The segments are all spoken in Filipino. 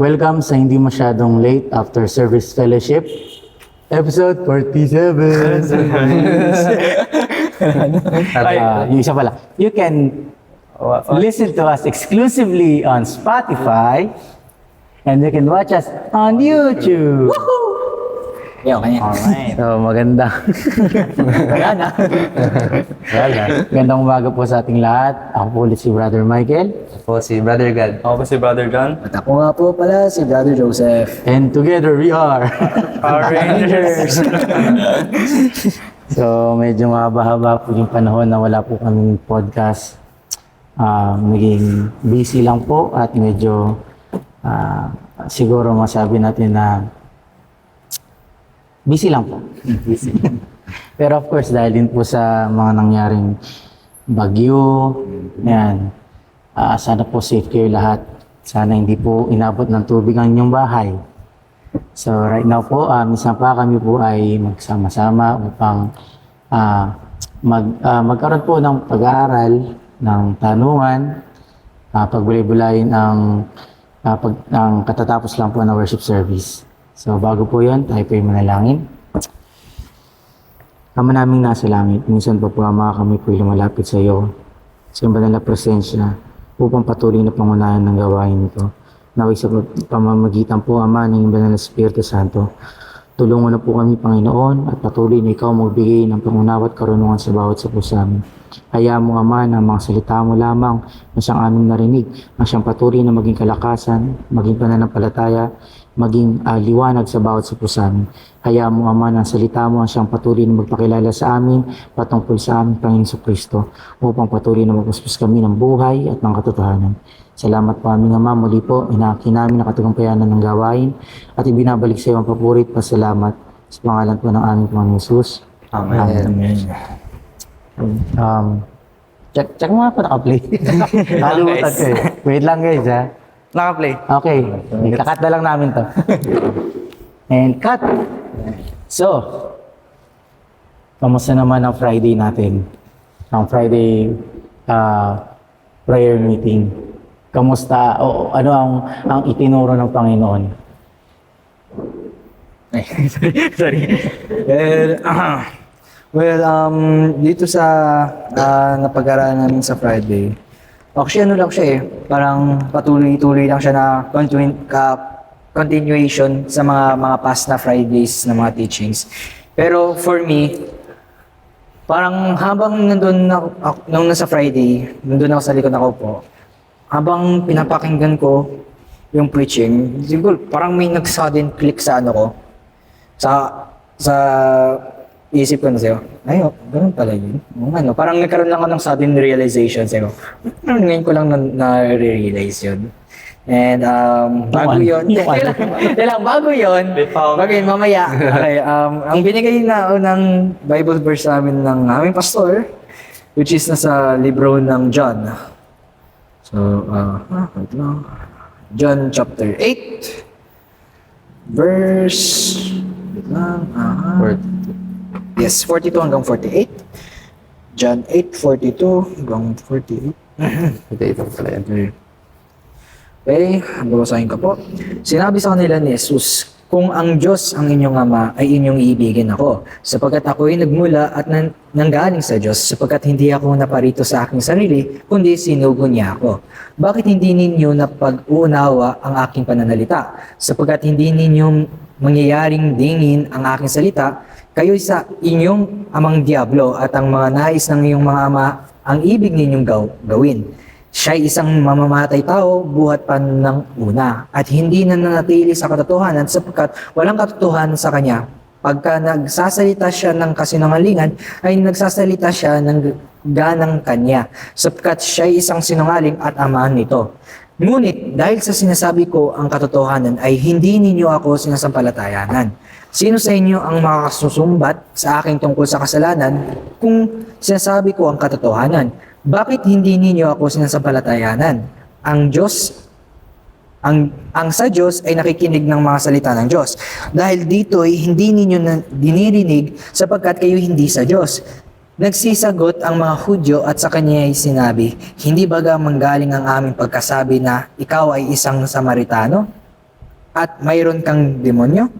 Welcome sa hindi masyadong late after service fellowship, episode 47. Yung isa pala. You can listen to us exclusively on Spotify and you can watch us on YouTube. Alright. So, maganda. Wala na. Gandang umaga po sa ating lahat. Ako po ulit si Brother Michael. Po si Brother God. Ako po si Brother John. At ako nga po pala si Brother Joseph. And together we are Power Rangers. So, medyo mahaba-haba po yung panahon na wala po kaming podcast. Naging busy lang po at medyo siguro masabi natin na busy lang po. Busy. Pero of course, dahil din po sa mga nangyaring bagyo, yan, sana po safe kayo lahat. Sana hindi po inabot ng tubig ang inyong bahay. So right now po, minsan pa kami po ay magsama-sama upang magkaroon po ng pag-aaral, ng tanungan, pagbulay-bulayin ang katatapos lang po ng worship service. So bago po yun, tayo po yung manalangin. Ama naming nasa langit, minsan po Ama kami po lumalapit sa iyo, sa iyong banal na presensya, upang patuloy na pangunahan ng gawain ito. Naway sa pamamagitan po, Ama, ng iyong banal na Espiritu Santo, tulungan na po kami, Panginoon, at patuloy na ikaw magbigay ng pangunawa at karunungan sa bawat sa puso amin. Hayaan mo, Ama, na mga salita mo lamang na siyang aming narinig, na siyang patuloy na maging kalakasan, maging pananampalataya, maging liwanag sa bawat sa puso amin. Hayaan mo, Ama, na salita mo ang siyang patuloy na magpakilala sa amin patungkol sa aming Panginoon Kristo upang patuloy na magpuspos kami ng buhay at ng katotohanan. Salamat po aming Ama, muli po inaki namin ang katagumpayanan ng gawain at ibinabalik sa iyo ang papurit pasalamat sa pangalan po ng aming Panginoon Jesus. Amen. Check mo nga po naka-play. Nakalimutan ko eh. Wait lang guys ha. Naka-play. Okay, ikakat na lang namin to. And cut! So, kamusta naman ang Friday natin? Ang Friday prayer meeting. Kamusta? O ano ang itinuro ng Panginoon? Sorry. Dito sa napag-aralan namin sa Friday, actually ano lang siya parang patuloy-tuloy lang siya na continuation sa mga past na Fridays na mga teachings. Pero for me, parang habang nung nasa Friday, nandun ako sa likod ako po, habang pinapakinggan ko yung preaching, siguro parang may nag-sudden click sa ano ko, sa isip ko na sa'yo, ganun pala yun. Parang nagkaroon lang ako ng sudden realization sa'yo. Ngayon ko lang na-realize yun. And bago yun, mamaya. Okay, ang binigay na ng Bible verse namin ng aming pastor, which is nasa libro ng John. So, wait lang. John chapter 8, verse, wait lang, 42 hanggang 48. John 8:42 hanggang 48. Ito pala yan. Okay, babasahin ko po. Sinabi sa kanila ni Jesus, kung ang Diyos ang inyong Ama, ay inyong iibigin ako, sapagkat ako'y nagmula at nanggaling sa Diyos, sapagkat hindi ako naparito sa aking sarili, kundi sinugo niya ako. Bakit hindi ninyo napag-uunawa ang aking pananalita? Sapagkat hindi ninyo mangyayaring dingin ang aking salita, kayo sa inyong amang diablo at ang mga nais ng iyong mga ama ang ibig ninyong gawin. Siya'y isang mamamatay tao buhat pa ng una at hindi na nanatili sa katotohanan sapagkat walang katotohanan sa kanya. Pagka nagsasalita siya ng kasinungalingan ay nagsasalita siya ng ganang kanya sapagkat siya'y isang sinungaling at amahan nito. Ngunit dahil sa sinasabi ko ang katotohanan ay hindi ninyo ako sinasampalatayanan. Sino sa inyo ang makakasusumbat sa akin tungkol sa kasalanan kung sinasabi ko ang katotohanan? Bakit hindi ninyo ako sinasampalatayanan? Ang sa Diyos ay nakikinig ng mga salita ng Diyos. Dahil dito ay hindi ninyo dinirinig sapagkat kayo hindi sa Diyos. Nagsisagot ang mga Hudyo at sa kanya ay sinabi, hindi baga manggaling ang aming pagkasabi na ikaw ay isang Samaritano? at mayroon kang demonyo?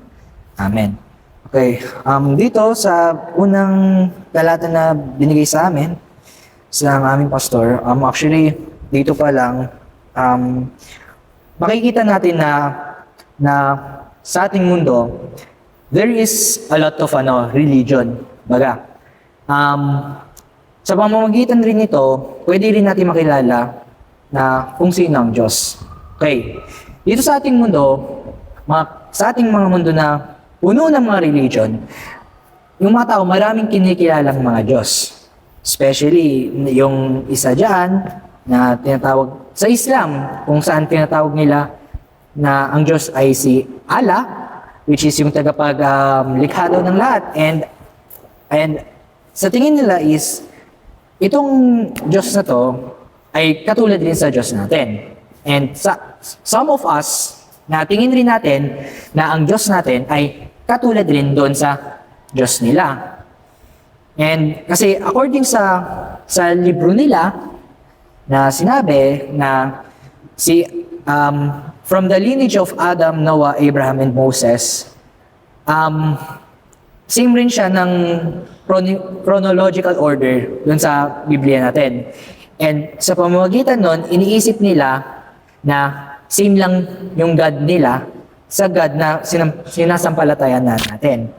Amen. Okay, dito sa unang talata na binigay sa amin, sa aming pastor, actually, dito pa lang, makikita natin na sa ating mundo, there is a lot of religion. Baga, sa pamamagitan rin nito, pwede rin natin makilala na kung sino ang Diyos. Okay, dito sa ating mundo, sa ating mga mundo na puno ng mga religion, yung mga tao, maraming kinikilalang mga Diyos. Especially, yung isa dyan, na tinatawag sa Islam, kung saan tinatawag nila na ang Diyos ay si Allah, which is yung tagapaglikha daw ng lahat. And sa tingin nila is, itong Diyos na to ay katulad din sa Diyos natin. And some of us, na tingin rin natin na ang Diyos natin ay katulad rin doon sa Diyos nila. And kasi according sa libro nila na sinabi na from the lineage of Adam, Noah, Abraham, and Moses, same rin siya ng chronological order doon sa Biblia natin. And sa pamamagitan nun, iniisip nila na same lang yung God nila sa God na sinasampalatayan natin.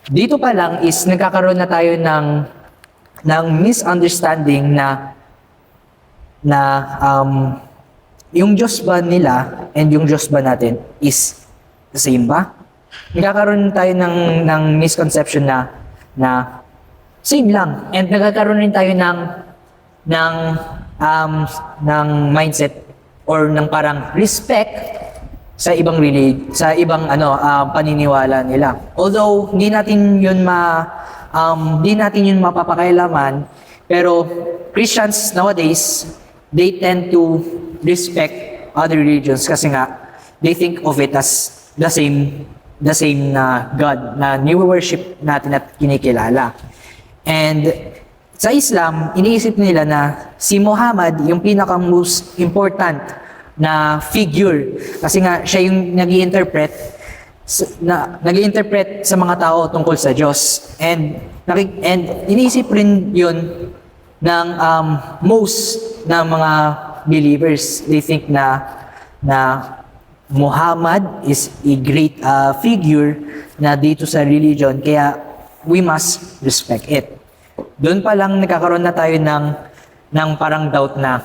Dito pa lang is nagkakaroon na tayo ng misunderstanding na yung Diyos ba nila and yung Diyos ba natin is the same ba? Nagkakaroon tayo ng misconception na same lang, and nagkakaroon rin tayo ng mindset or ng parang respect sa ibang paniniwala nila. Although hindi natin yun mapapakailaman, pero Christians nowadays, they tend to respect other religions kasi nga they think of it as the same na God na ni-worship natin at kinikilala. And sa Islam, iniisip nila na si Muhammad yung pinaka-most important na figure kasi nga siya yung nag-i-interpret sa mga tao tungkol sa Diyos. And iniisip rin yun ng most na mga believers. They think na Muhammad is a great figure na dito sa religion, kaya we must respect it. Doon pa lang nagkakaroon na tayo ng parang doubt na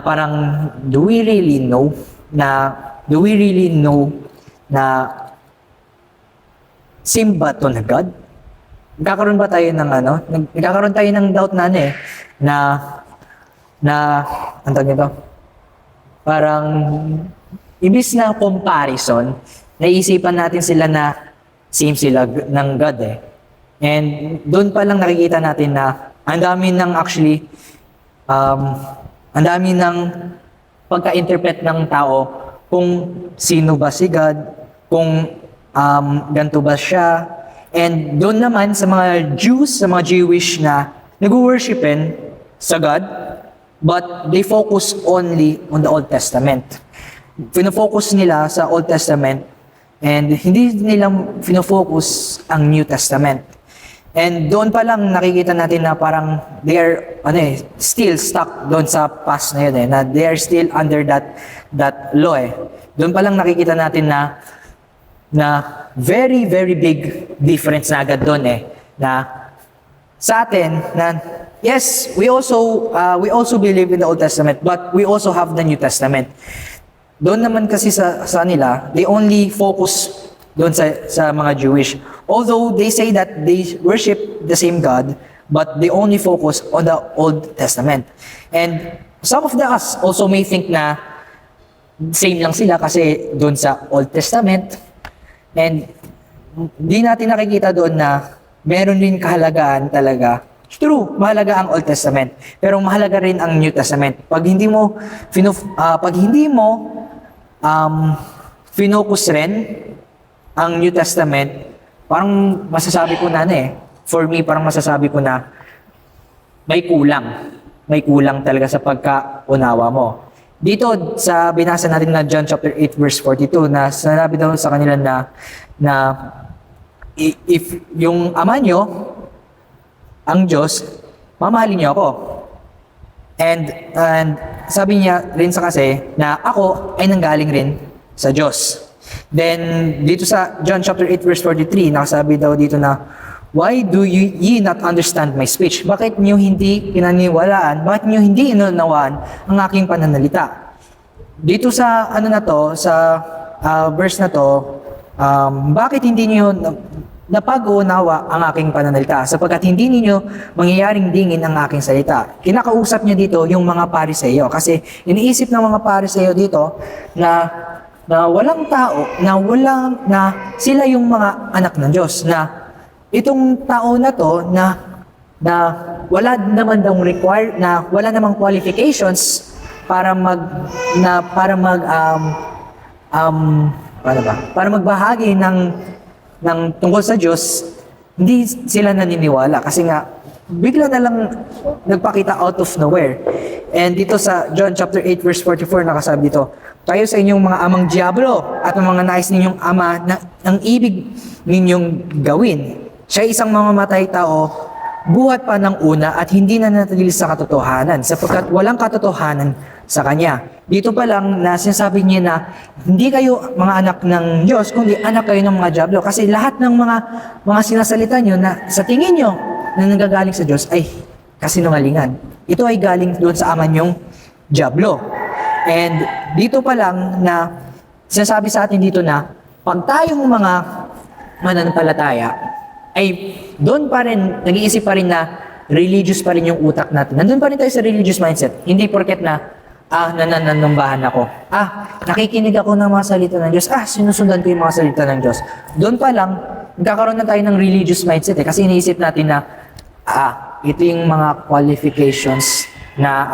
parang do we really know na same ba to na God? Nagkakaroon ba tayo ng nagkakaroon tayo ng doubt na ang tawag nito? Parang imbis na comparison, naisipan natin sila na same sila ng God eh. And doon pa lang nakikita natin na ang dami ng pagka-interpret ng tao kung sino ba si God, kung ganito ba siya. And doon naman sa mga Jews, sa mga Jewish na nag-worshipin sa God, but they focus only on the Old Testament. Pinofocus nila sa Old Testament and hindi nila pinofocus ang New Testament. And doon pa lang nakikita natin na parang they are still stuck doon sa past na yun na they are still under that law eh. Doon pa lang nakikita natin na very very big difference na agad doon eh, na sa atin na yes, we also believe in the Old Testament, but we also have the New Testament. Doon naman kasi sa nila, they only focus doon sa mga Jewish. Although they say that they worship the same God, but they only focus on the Old Testament. And some of us also may think na same lang sila kasi doon sa Old Testament. And di natin nakikita doon na meron din kahalagaan talaga. True, mahalaga ang Old Testament, pero mahalaga rin ang New Testament. Pag hindi mo finocus rin ang New Testament, parang masasabi ko for me, parang masasabi ko na may kulang talaga sa pagkaunawa mo. dito sa binasa natin na John chapter 8 verse 42 na sinabi daw sa kanila na if yung ama nyo, ang Diyos, mamahalin niyo ako. And sabi niya rin sa kasi na ako ay nanggaling rin sa Diyos. Then dito sa John chapter 8 verse 43, nakasabi daw dito na, why do ye not understand my speech? Bakit niyo hindi pinaniwalaan? Bakit niyo hindi inunawaan ang aking pananalita? Dito sa ano na to, sa verse na to, bakit hindi niyo napag-uunawa ang aking pananalita? Sapagkat hindi niyo mangyayaring dingin ang aking salita. Kinakausap niya dito yung mga Pariseo kasi iniisip ng mga Pariseo dito na walang tao, na sila yung mga anak ng Diyos, na itong tao na to na wala naman daw wala namang qualifications para magbahagi ng tungkol sa Diyos, hindi sila naniniwala kasi nga bigla na lang nagpakita out of nowhere. And dito sa John chapter 8 verse 44 nakasabi dito, kayo sa inyong mga amang diablo at ang mga nais ninyong ama na ang ibig ninyong gawin. Siya isang mamamatay tao, buhat pa ng una at hindi na natagil sa katotohanan sapagkat walang katotohanan sa kanya. Dito pa lang na sinasabi niya na hindi kayo mga anak ng Diyos, kundi anak kayo ng mga diablo. Kasi lahat ng mga sinasalita niyo na sa tingin niyo na nanggagaling sa Diyos ay kasinungalingan. Ito ay galing doon sa ama niyong diablo. And dito pa lang na sinasabi sa atin dito na pag tayong mga mananampalataya ay doon pa rin, nag-iisip pa rin na religious pa rin yung utak natin. Nandun pa rin tayo sa religious mindset. Hindi porket na nananambahan ako. Nakikinig ako ng mga salita ng Diyos. Sinusundan ko yung mga salita ng Diyos. Doon pa lang, nagkakaroon na tayo ng religious mindset kasi iniisip natin na ito yung mga qualifications na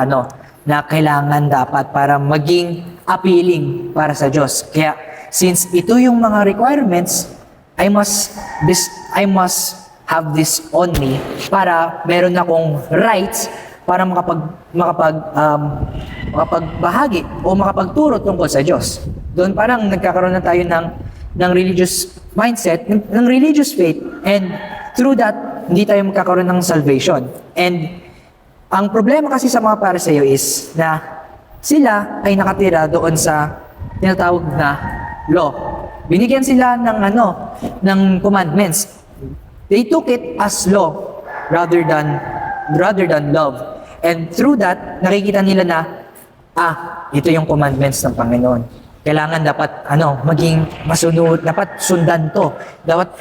na kailangan dapat para maging appealing para sa Diyos. Kaya since ito yung mga requirements, I must have this on me para meron akong rights para makapagbahagi o makapagturo tungkol sa Diyos. Doon parang nagkakaroon na tayo ng religious mindset, ng religious faith, and through that, hindi tayo magkakaroon ng salvation. And ang problema kasi sa mga Pariseo is na sila ay nakatira doon sa tinatawag na law. Binigyan sila ng commandments. They took it as law rather than love. And through that, nakikita nila na ito yung commandments ng Panginoon. Kailangan dapat maging masunod, dapat sundan to. Dapat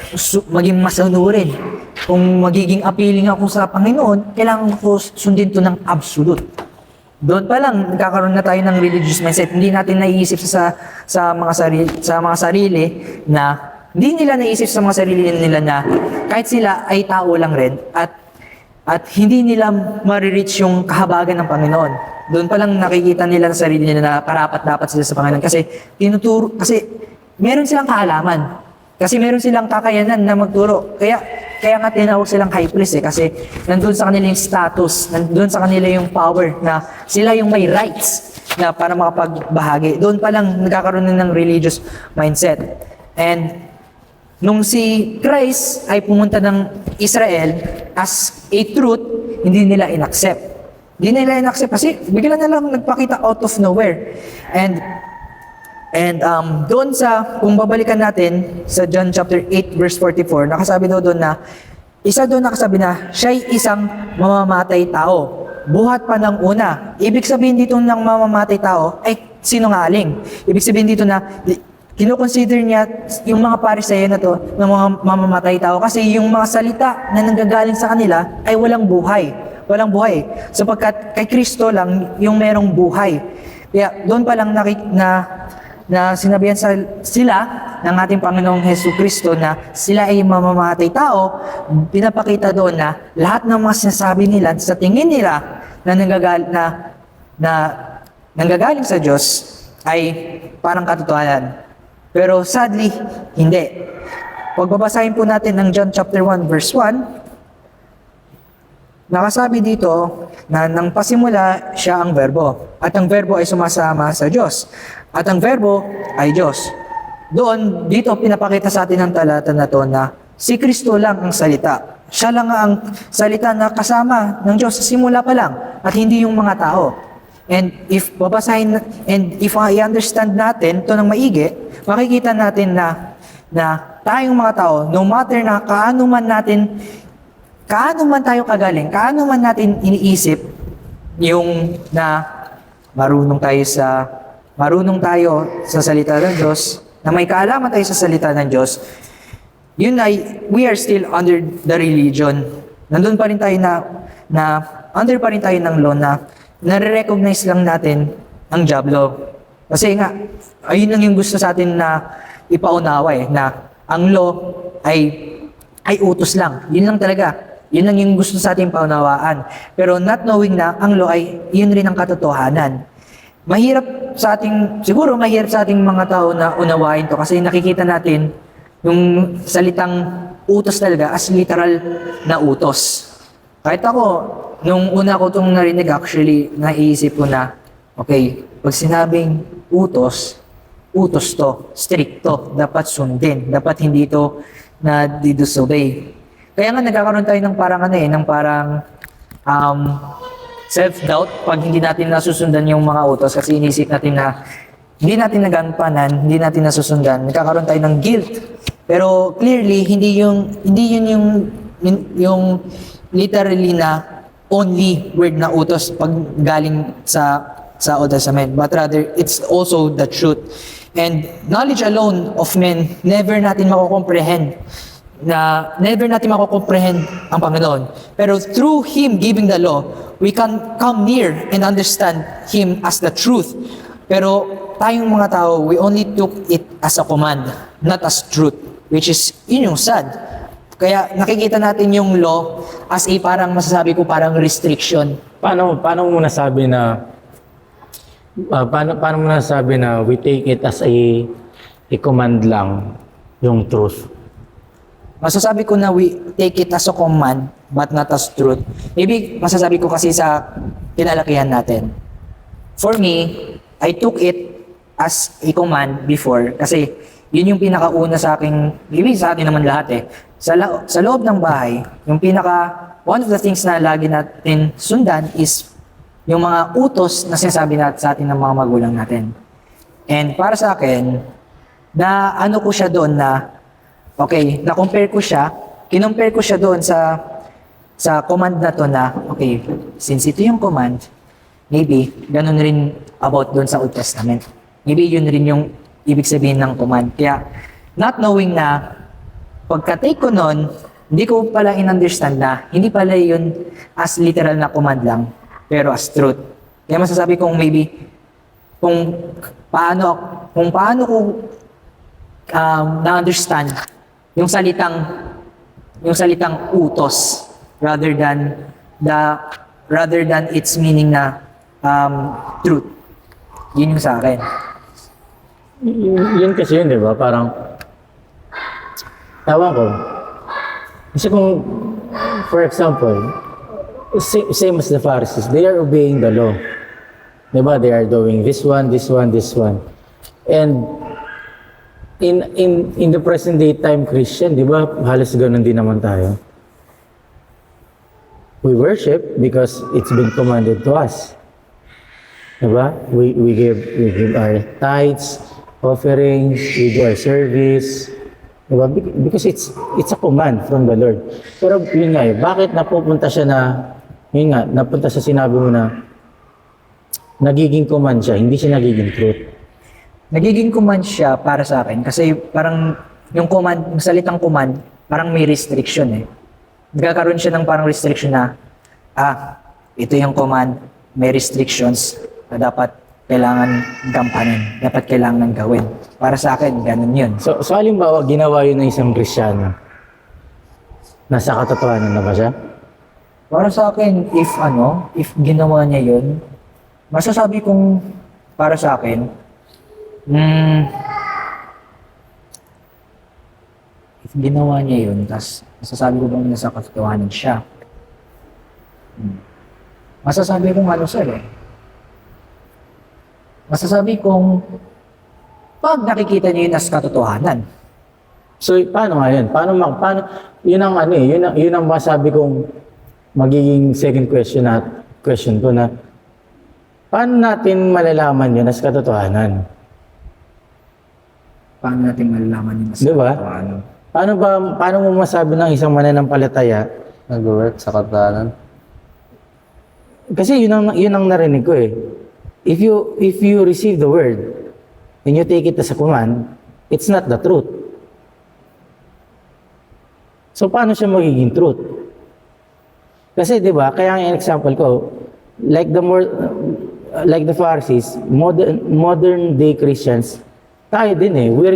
maging masunurin. Kung magiging appealing ako sa Panginoon, kailangan ko sundin to ng absolute. Doon pa lang nagkakaroon na tayo ng religious mindset. Hindi natin naiisip sa mga sarili na hindi nila naisip sa mga sarili nila na kahit sila ay tao lang rin at hindi nila ma-reach yung kahabagan ng Panginoon. Doon pa lang nakikita nila sa sarili nila na karapat-dapat sila sa Panginoon kasi meron silang kaalaman. Kasi meron silang kakayanan na magturo. Kaya nga tinawag silang high priest kasi nandun sa kanila yung status, nandun sa kanila yung power na sila yung may rights na para makapagbahagi. Doon pa lang nagkakaroon ng religious mindset. And nung si Christ ay pumunta ng Israel as a truth, hindi nila inaccept. Hindi nila inaccept kasi bigla na lang nagpakita out of nowhere. And doon kung babalikan natin sa John chapter 8 verse 44, nakasabi doon na, nakasabi na, siya'y isang mamamatay tao. Buhat pa ng una. Ibig sabihin dito ng mamamatay tao ay sinungaling. Ibig sabihin dito na, kinoconsider niya yung mga Pariseo na to ng mga mamamatay tao kasi yung mga salita na nanggagaling sa kanila ay walang buhay. Walang buhay. Sapagkat kay Kristo lang yung merong buhay. Kaya doon pa lang na sinabihan sila ng ating Panginoong Hesus Kristo na sila ay mamamatay tao, pinapakita doon na lahat ng mga sinasabi nila sa tingin nila na nanggagaling sa Diyos ay parang katotohanan. Pero sadly, hindi. Pag babasahin po natin ng John chapter 1 verse 1, nakasabi dito na nang pasimula siya ang verbo. At ang verbo ay sumasama sa Diyos. At ang verbo ay Diyos. Doon, dito pinapakita sa atin ng talata na to na si Kristo lang ang salita. Siya lang ang salita na kasama ng Diyos sa simula pa lang at hindi yung mga tao. And if babasahin and if I understand natin to ng maigi, makikita natin na tayong mga tao, no matter na kaano man tayo kagaling, kaano man natin iniisip yung na marunong tayo sa salita ng Diyos, na may kaalaman tayo sa salita ng Diyos, yun ay, we are still under the religion. Nandun pa rin tayo na under pa rin tayo ng law na nare-recognize lang natin ang job law. Kasi nga, ayun lang yung gusto sa atin na ipaunawa na ang law ay utos lang. Yun lang talaga. Yun lang yung gusto sa ating paunawaan. Pero not knowing na ang law ay yun rin ang katotohanan. Siguro mahirap sa ating mga tao na unawain to kasi nakikita natin yung salitang utos talaga as literal na utos. Kahit ako, nung una ko itong narinig, actually, naiisip ko na, okay, pag sinabing utos to, strict to, dapat sundin, dapat hindi to na disobey. Kaya nga nagkakaroon tayo ng parang self-doubt pag hindi natin nasusundan yung mga utos kasi inisip natin na hindi natin nagampanan, hindi natin nasusundan, nagkakaroon tayo ng guilt. Pero clearly, hindi yun yung literally na only word na utos pag galing sa Old Testament, but rather it's also the truth. And knowledge alone of men, never natin makukomprehend ang Panginoon. Pero through Him giving the law, we can come near and understand Him as the truth. Pero tayong mga tao, we only took it as a command, not as truth, which is yun yung sad. Kaya nakikita natin yung law as a parang restriction. Paano mo nasabi na paano mo nasabi na we take it as a command lang yung truth? Masasabi ko na we take it as a command but not as truth. Maybe masasabi ko kasi sa kinalakihan natin. For me, I took it as a command before kasi yun yung pinakauna sa aking, maybe sa atin naman lahat eh. Sa loob ng bahay, one of the things na lagi natin sundan is yung mga utos na sinasabi natin sa atin ng mga magulang natin. And para sa akin, na ano ko siya doon na, okay, kinumpare ko siya doon sa command na to na, okay, since ito yung command, maybe ganun rin about doon sa Old Testament. Maybe yun rin yung ibig sabihin ng command. Kaya, not knowing na, pagka-take ko nun, hindi ko pala in-understand na, hindi pala yun as literal na command lang, pero as truth. Kaya masasabi kong maybe, kung paano ko na-understand yung salitang utos rather than its meaning na truth. Yun yung sa akin. Yun kasi yun, di ba? Parang, tawag ko. Kasi kung, for example, same as the Pharisees, they are obeying the law. Di ba? They are doing this one. And, in the present day time Christian, di ba? Halos ganun din naman tayo. We worship because it's been commanded to us. Di ba? We give our tithes, offerings, we do our service, diba? Because it's a command from the Lord. Pero yun nga bakit napunta sa sinabi mo na nagiging command siya, hindi siya nagiging truth. Nagiging command siya para sa akin kasi parang yung salitang command, parang may restriction eh. Nagkakaroon siya ng parang restriction na, ito yung command, may restrictions na dapat kailangan gampanin, dapat kailangan gawin. Para sa akin, ganun yun. So halimbawa, ginawa yun ng isang Kristiyano, nasa katotohanan na ba siya? Para sa akin, if ginawa niya yun, masasabi kong para sa akin, if ginawa niya yun, tas masasabi ko bang nasa katotohanan siya. Masasabi kong ano sir eh. Masasabi kong pag nakikita niyo yun as katotohanan, So, paano nga yun? Paano, yun ang ano eh, yun ang masabi kong magiging second question ko na, paano natin malalaman yun as katotohanan? paano natin malalaman yun as Di ba? katotohanan? Paano mo masabi ng isang mananampalataya? Nag-work sa katahanan. Kasi yun ang narinig ko eh. If you receive the word and you take it as a command, it's not the truth. So paano siya magiging truth? Kasi 'di ba, kaya ang example ko, like the Pharisees, modern day Christians, tayo din eh, we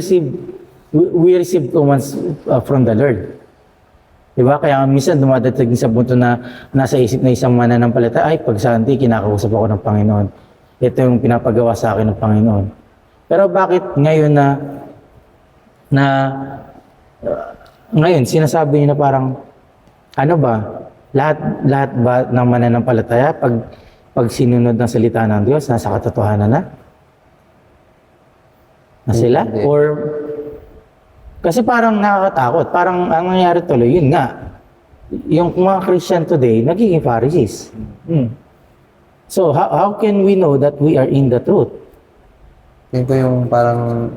receive commands from the Lord. 'Di ba? Kaya minsan dumadating sa punto na nasa isip na isang mananampalataya, ay pag Sunday kinakausap ako ng Panginoon. Ito yung pinapagawa sa akin ng Panginoon. Pero bakit ngayon ngayon sinasabi niyo na parang ano ba? Lahat ba ng mananampalataya pag sinunod ng salita ng Diyos nasa katotohanan na? Na sila? Hindi. Or kasi parang nakakatakot. Parang ang nangyari tuloy, yun nga. Yung mga Christian today, nagiging Pharisees. So, how can we know that we are in the truth? Yun po yung parang...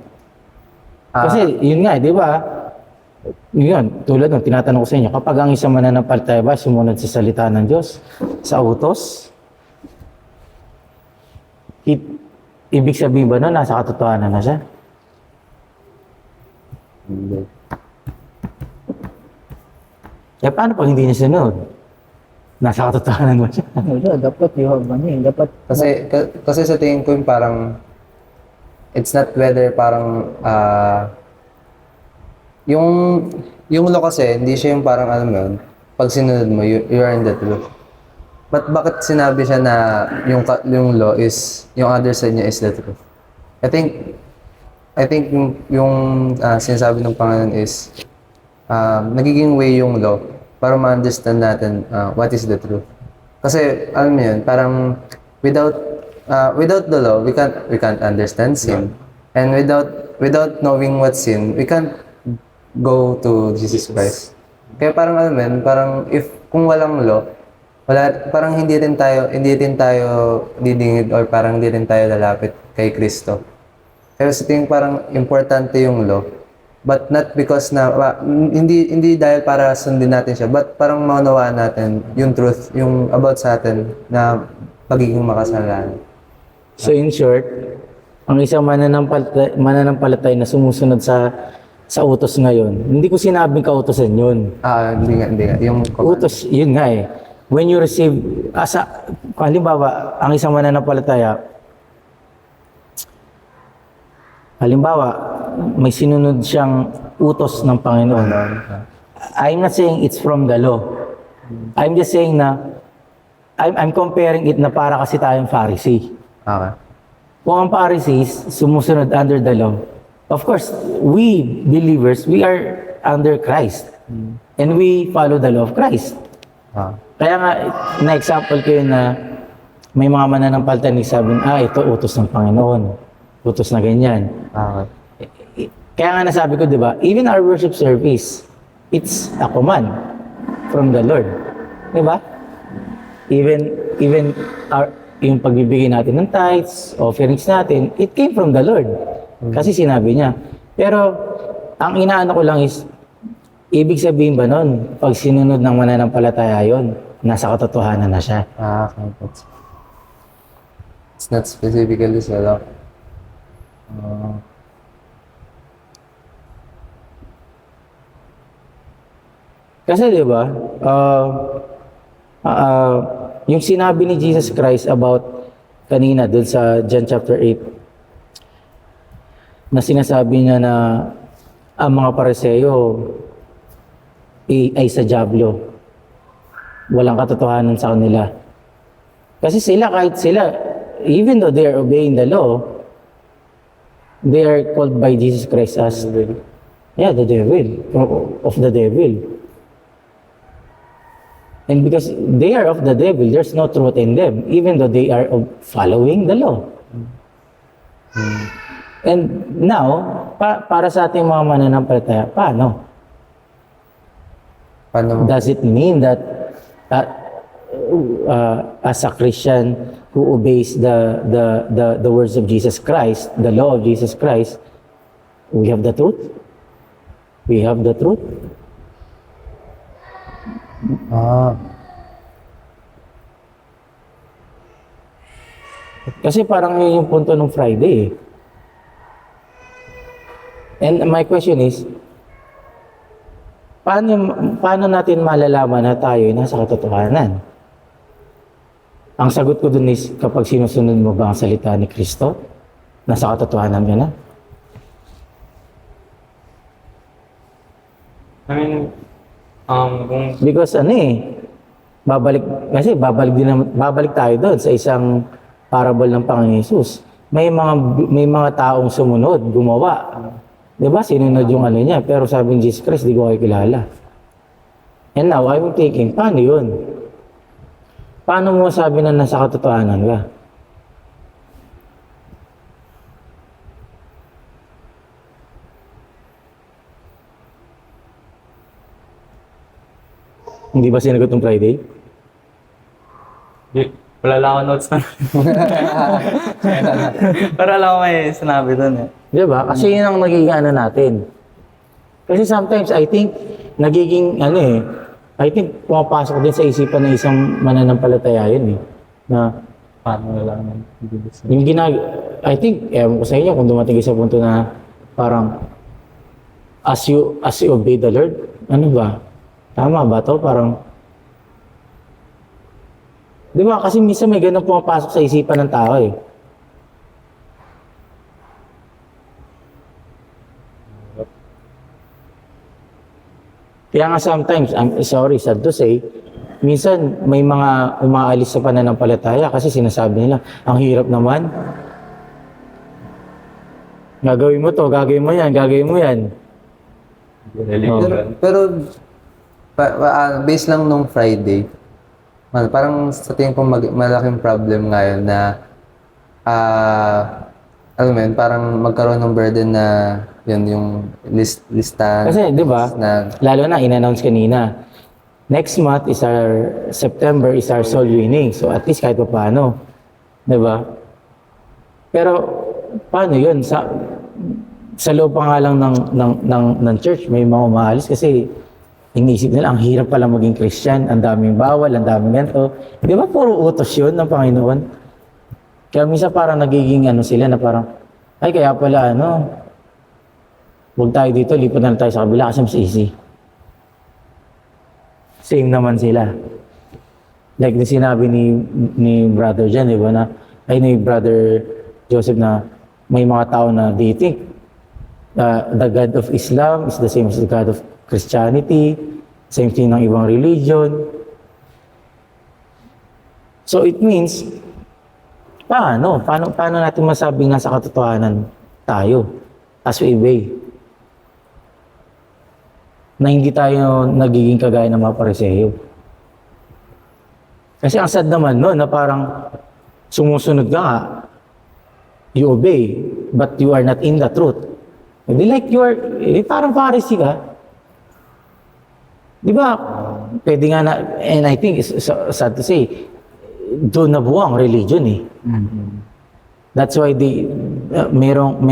Kasi, yun nga, di ba? Yun, tulad ng tinatanong ko sa inyo, kapag ang isang mananampalataya ba sumunod sa salita ng Diyos, sa utos, ibig sabihin ba na nasa katotohanan na siya? Hindi. Eh, paano pag hindi niya sinunod? Nasa katotohanan mo siya. Wala, dapat you have ano eh, dapat Kasi sa tingin ko yung parang... It's not whether parang... yung law kasi, hindi siya yung parang alam mo yun, pag sinunod mo, you are in the truth. But bakit sinabi siya na yung law is, yung other side niya is the truth? I think yung sinasabi ng Panginoon is, nagiging way yung law para ma-understand natin what is the truth. Kasi, alam mo yun, parang without the law, we can't understand sin. And without knowing what's sin, we can't go to Jesus Christ. Kaya parang alam mo yun, parang kung walang law, parang hindi rin tayo didingid or parang hindi rin tayo lalapit kay Kristo. Kaya sa tingin parang importante yung law. But not because hindi dahil para sundin natin siya, but parang maunawaan natin yung truth, yung about sa atin na pagiging makasalanan. So in short, ang isang mananampalatay na sumusunod sa utos ngayon, hindi ko sinabing kautosan yun. Hindi nga. Yung Utos, yun nga eh. When you receive, halimbawa, ang isang mananampalataya, may sinunod siyang utos ng Panginoon. I'm not saying it's from the law. I'm just saying na, I'm comparing it na para kasi tayong Pharisee. Okay. Kung ang Pharisees sumusunod under the law, of course, we believers, we are under Christ. And we follow the law of Christ. Kaya nga, na-example ko yun na may mga mananampalataya na sabi, ito utos ng Panginoon. Utos na ganyan. Okay. Kaya nga nasabi ko, di ba, even our worship service, it's a command from the Lord. Di ba? Even yung pagbibigay natin ng tithes, offerings natin, it came from the Lord. Kasi sinabi niya. Pero, ang inaano ko lang is, ibig sabihin ba nun, pag sinunod ng mananampalataya yun, nasa katotohanan na siya. Okay. It's not specifically sa law. Kasi di ba, yung sinabi ni Jesus Christ about kanina dun sa John chapter 8, na sinasabi niya na ang mga Pariseo ay sa dyablo. Walang katotohanan sa kanila. Kasi kahit sila, even though they are obeying the law, they are called by Jesus Christ as the devil, of the devil. And because they are of the devil, there's no truth in them, even though they are following the law. And now, para sa ating mga mananampalataya, paano? Paano mo? Does it mean that as a Christian who obeys the words of Jesus Christ, the law of Jesus Christ, we have the truth? We have the truth? Ah, Kasi parang yun yung punto ng Friday eh. And my question is, paano natin malalaman na tayo ay nasa katotohanan? Ang sagot ko dun is, kapag sinusunod mo ba ang salita ni Kristo, nasa katotohanan ka na? I mean, kung Because babalik tayo doon sa isang parable ng Panginoon Hesus. May mga taong sumunod, gumawa. 'Di ba? Sinunod yung niya, pero sabi ni Jesus Christ, di ko kayo kilala. And now, I'm thinking, paano yun? Paano mo sabi na nasa katotohanan ka? Hindi ba sinagot ng Friday? wala lang ako notes na. Pero alam ko may sinabi doon eh. Di ba? Kasi yun ang nagiging natin. Kasi sometimes, I think, I think pumapasok din sa isipan ng isang mananampalataya yun eh. Na, Paano lang naman. yung I think, ewan ko sa inyo kung dumating kayo sa punto na parang, as you obey the Lord, ano ba? Tama ba to? Parang, di ba? Kasi minsan may ganun pumapasok sa isipan ng tao eh. Kaya nga sometimes, I'm sorry, sad to say, minsan may mga umaalis sa pananampalataya kasi sinasabi nila, ang hirap naman. Gagawin mo to, gagawin mo yan, gagawin mo yan. pero based lang nung Friday, parang sa tingin ko malaking problem ngayon na alam mo yun, parang magkaroon ng burden na yun yung listahan. Kasi, di ba, Na, lalo na, in-announce kanina, next month is September is our soul winning. So, at least kahit pa paano. Di ba? Pero, paano yun? Sa loob pa nga lang ng church, may mga umaalis kasi iniisip nila, ang hirap pala maging Christian, ang daming bawal, ang daming ganito. Di ba, puro utos yun ng Panginoon? Kaya minsan parang nagiging sila na parang, ay kaya pala huwag tayo dito, lipat na lang tayo sa kabila kasi mas easy. Same naman sila. Like na sinabi ni brother Jan, di ba, ni brother Joseph na may mga tao na they think the God of Islam is the same as the God of Christianity, same thing ng ibang religion. So it means, paano natin masabing nasa katotohanan tayo as we obey? Na hindi tayo nagiging kagaya ng mga Pariseo. Kasi ang sad naman na parang sumusunod ka nga, you obey, but you are not in the truth. Hindi like you are, parang Pharisee ka. Di ba? Pwede nga and I think it's sad to say, doon nabuo ang religion eh. That's why merong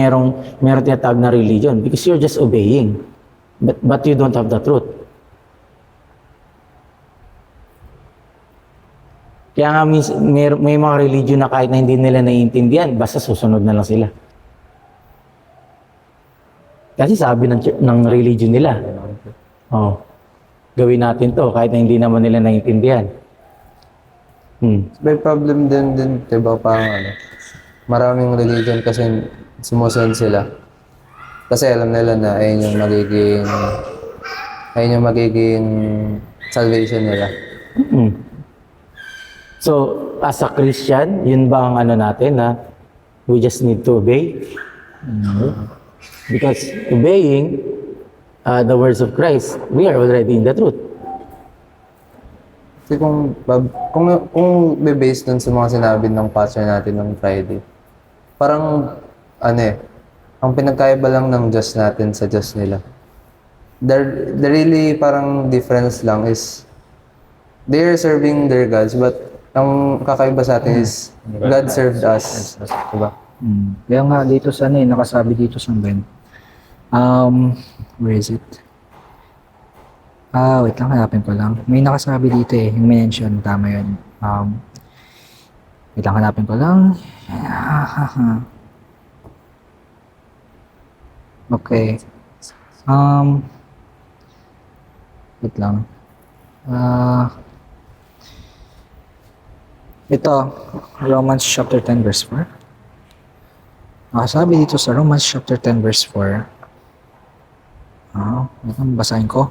tinatawag na religion because you're just obeying. But you don't have the truth. Kaya nga may mga religion na kahit na hindi nila naiintindihan, basta susunod na lang sila. Kasi sabi ng religion nila, gawin natin to kahit na hindi naman nila naiintindihan. may problem din, diba, parang maraming religion kasi sumusunod sila. Kasi alam nila na ayun yung magiging salvation nila. So, as a Christian, yun ba ang natin na we just need to obey? Because obeying the words of Christ, we are already in the truth. Kasi kung be-base dun sa mga sinabi ng pastor natin ng Friday, parang, ano eh, ang pinagkaiba lang ng Diyos natin sa Diyos nila. The really parang difference lang is, they're serving their gods, but ang kakaiba sa atin is, God served us. Diba? Kaya nga dito sa ano eh, nakasabi dito sa Ben. Where is it? Wait lang, hanapin ko lang. May nakasabi dito eh, yung mention, tama yun. Wait lang, hanapin ko lang. Okay. Wait lang. Ito, Romans chapter 10 verse 4. Nakasabi dito sa Romans chapter 10 verse 4. Wait lang, basahin ko.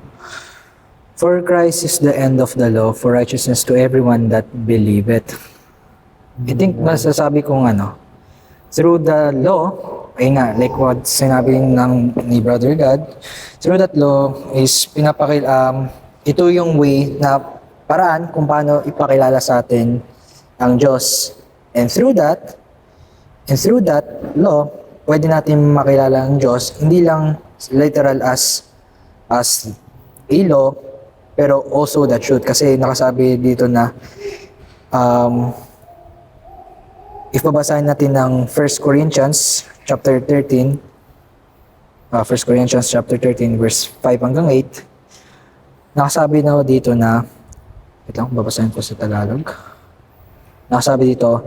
For Christ is the end of the law for righteousness to everyone that believeth. I think masasabi kong through the law, like what sinabi ni Brother God, through that law is ito yung way na paraan kung paano ipakilala sa atin ang Diyos. And through that law, pwede natin makilala ang Diyos, hindi lang literal as a law, pero also the truth. Kasi nakasabi dito na if babasahin natin ng 1 Corinthians chapter 13, 1 Corinthians chapter 13 verse 5 hanggang 8, nakasabi na dito na, wait lang, babasahin ko sa Tagalog. Nakasabi dito,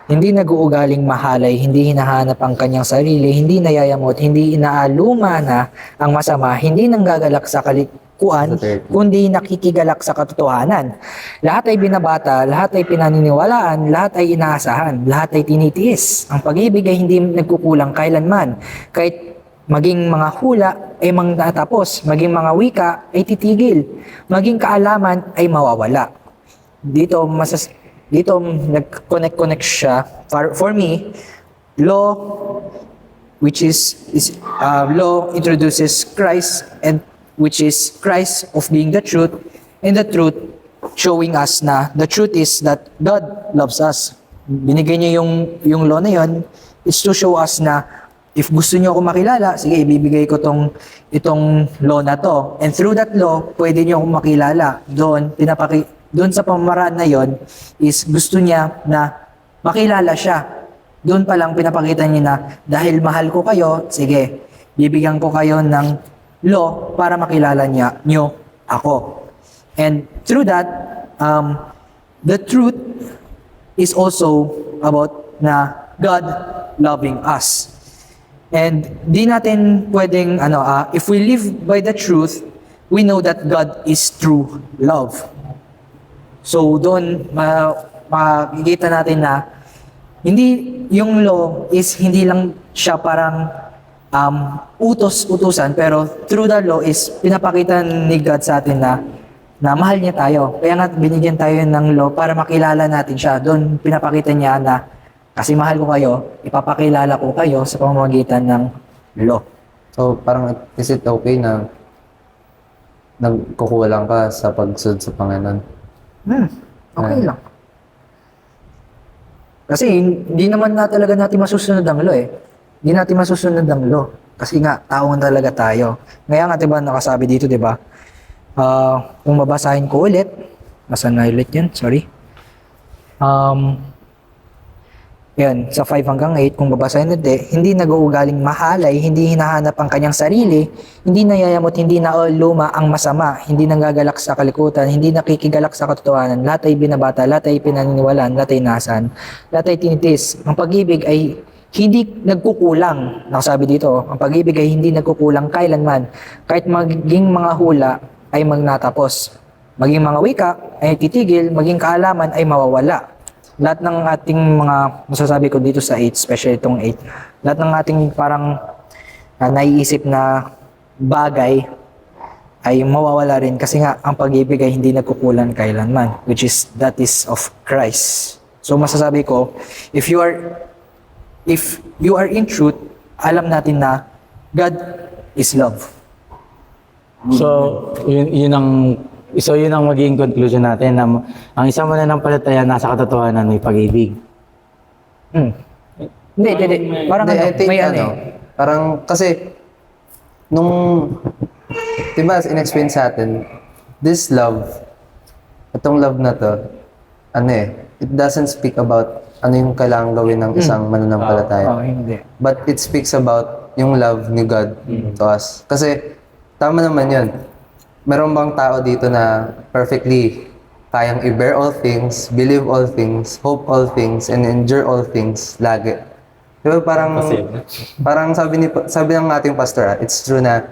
hindi nag-uugaling mahalay, hindi hinahanap ang kanyang sarili, hindi nayayamot, hindi inaalumana ang masama, hindi nanggagalak sa kalikuan, kundi nakikigalak sa katotohanan. Lahat ay binabata, lahat ay pinaniniwalaan, lahat ay inaasahan, lahat ay tinitiis. Ang pag-ibig ay hindi nagkukulang kailanman. Kahit maging mga hula ay magtatapos, maging mga wika ay titigil, maging kaalaman ay mawawala. Dito nag-connect siya. For me, law, which is law introduces Christ, and which is Christ of being the truth, and the truth showing us na the truth is that God loves us. Binigay niya yung law na yun is to show us na if gusto niyo ako makilala, sige, ibibigay ko itong law na to. And through that law, pwede niyo ako makilala. Doon sa pamamaraan na yon is gusto niya na makilala siya. Doon pa lang pinapakita niya na dahil mahal ko kayo, sige, bibigyan ko kayo ng law para makilala niyo ako. And through that, the truth is also about na God loving us. And di natin pwedeng, if we live by the truth, we know that God is true love. So doon makikita natin na hindi yung law is hindi lang siya parang utos-utusan, pero through the law is pinapakita ni God sa atin na mahal niya tayo. Kaya nga binigyan tayo ng law para makilala natin siya. Doon pinapakita niya na kasi mahal ko kayo, ipapakilala ko kayo sa pamamagitan ng law. So, parang is it okay na nagkukulang ka sa pagsunod sa Panginoon? Okay lang. Kasi hindi naman talaga natin masusunod ang law eh. Hindi natin masusunod ang law. Kasi nga, tao talaga tayo. Ngayon nga, diba, nakasabi dito, diba? Kung babasahin ko ulit, nasaan na ulit yan? Sorry. Yan, sa 5 hanggang 8, kung babasahin ulit, hindi nag-uugaling mahalay, hindi hinahanap ang kanyang sarili, hindi nayayamot, hindi nauluma ang masama, hindi nanggagalak sa kalikutan, hindi nakikigalak sa katotohanan, lahat ay binabata, lahat ay pinaniniwalaan, lahat ay nasan, lahat ay tinitis. Ang pag-ibig ay hindi nagkukulang. Nakasabi dito, ang pag-ibig ay hindi nagkukulang kailanman. Kahit maging mga hula ay magnatapos. Maging mga wika ay titigil, maging kaalaman ay mawawala. Lahat ng ating mga, masasabi ko dito sa 8, especially itong 8, lahat ng ating parang naiisip na bagay ay mawawala rin kasi nga ang pag-ibig ay hindi nagkukulang kailanman, which is that is of Christ. So masasabi ko, if you are in truth, alam natin na God is love. So, yun ang So yun ang magiging conclusion natin na ang isang mananampalataya nasa katotohanan may pag-ibig. Hindi. Parang Hindi, ano, I think may ano ano, parang kasi nung diba in-explain sa atin, this love, itong love na to, ano it doesn't speak about ano yung kailangan gawin ng isang mananampalataya. hindi. But it speaks about yung love ni God to us. Kasi tama naman yun. Meron bang tao dito na perfectly kayang i-bear all things, believe all things, hope all things, and endure all things lagi? Diba parang, Posible. parang sabi ng ating pastor, it's true na,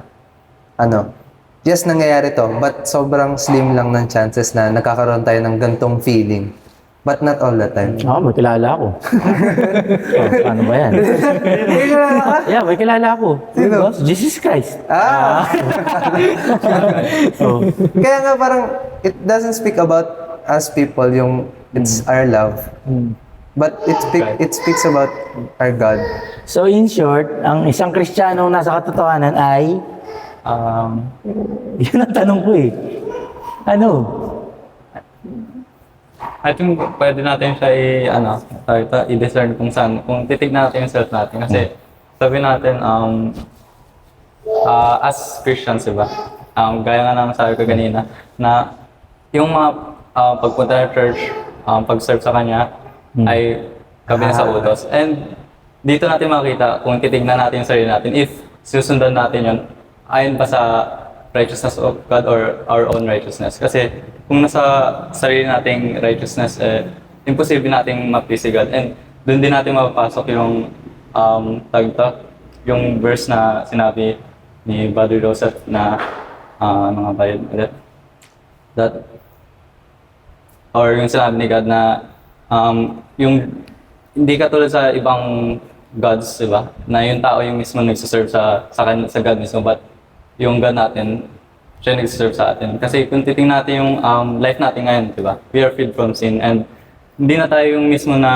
yes, nangyayari to, but sobrang slim lang ng chances na nagkakaroon tayo ng gantong feeling. But not all the time. May kilala ako. Ano ba yan? Yeah, may kilala ako. Sino? Si Jesus Christ. So, Kaya nga parang, it doesn't speak about us people, yung it's our love. But it speaks about our God. so in short, ang isang Kristiyanong nasa katotohanan ay, yun ang tanong ko eh. Ano? I think pwede natin siya i-discern kung saan, kung titignan natin yung self natin. Kasi sabi natin, as Christians, diba? Gaya nga ng sabi ko kanina, na yung mga pagpunta ng church, pag-serve sa Kanya, ay kami sa utos. And dito natin makita kung titignan natin yung sarili natin, if susundan natin yun, ayon ba sa righteousness of God or our own righteousness. Kasi kung nasa sarili nating righteousness, imposible nating ma-please si God. And doon din natin mapapasok yung yung verse na sinabi ni Brother Joseph na ano nga ba yun ulit? That or yung sinabi ni God na yung hindi katulad sa ibang gods, diba? Na yung tao yung mismo nagsiserve sa God mismo, but yung God natin, siya nagsiserve sa atin. Kasi kung titingnan natin yung life natin ngayon, di ba? We are freed from sin and hindi na tayo yung mismo na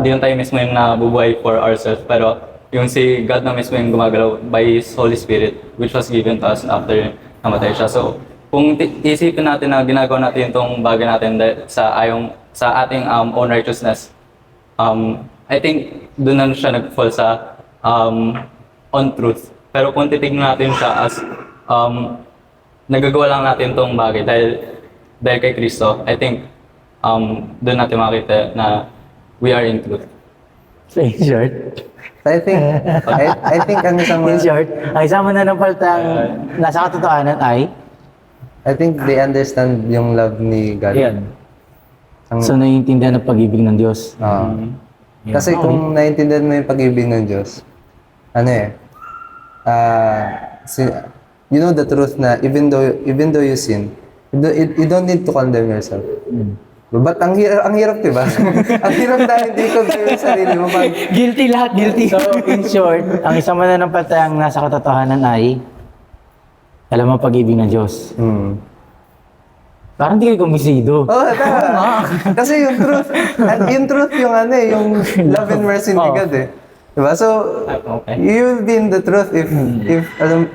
hindi na tayo mismo yung nabubuhay for ourselves, pero yung si God na mismo yung gumagalaw by His Holy Spirit, which was given to us after namatay siya. So, kung isipin natin na ginagawa natin itong bagay natin sa ating own righteousness, I think doon na siya nag-fall sa on truth. Pero kung titignan natin siya as nagagawa lang natin tong bagay dahil kay Kristo, I think doon natin makita na we are in truth. So in short, I think ang isang in short, ang isang mananampalatayang nasa katotohanan ay, I think they understand yung love ni God. Yan. so naiintindihan ang pag-ibig ng Diyos. Kasi kung naiintindihan mo yung pag-ibig ng Diyos, you know the truth na even though you sin, you don't need to condemn yourself. But ang hirap, diba? Ang hirap dahil hindi condemn yung sarili mo. Guilty lahat, guilty. So in short, ang isang mananampalatayang nasa katotohanan ay, alam mo ang pag-ibig ng Diyos. Parang di kayo kumisido. Tama. Kasi yung truth yung yung love and mercy ni God Diba? So, Okay. you will be in the truth if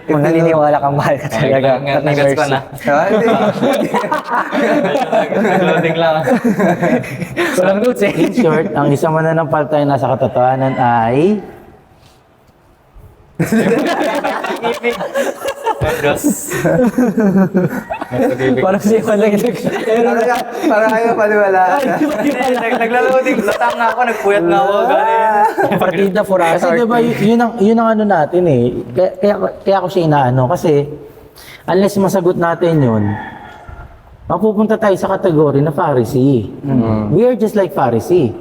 Kung naniniwala kang mahal ka talaga. at may Nagets ko mercy. na. Hindi. Loading lang. Walang notes eh. In short, ang isang mananampalatayang nasa katotohanan ay, Diyos. Parang siya ko lang ito. Parang ayaw paniwalaan. Nagla-loading. Latang na ako, nagpuyat na ako. Partida for us. kasi diba yun ang ano natin eh. Kaya ko siya inaano. Kasi, unless masagot natin yun, mapupunta tayo sa kategory na Pharisee. We are just like Pharisee.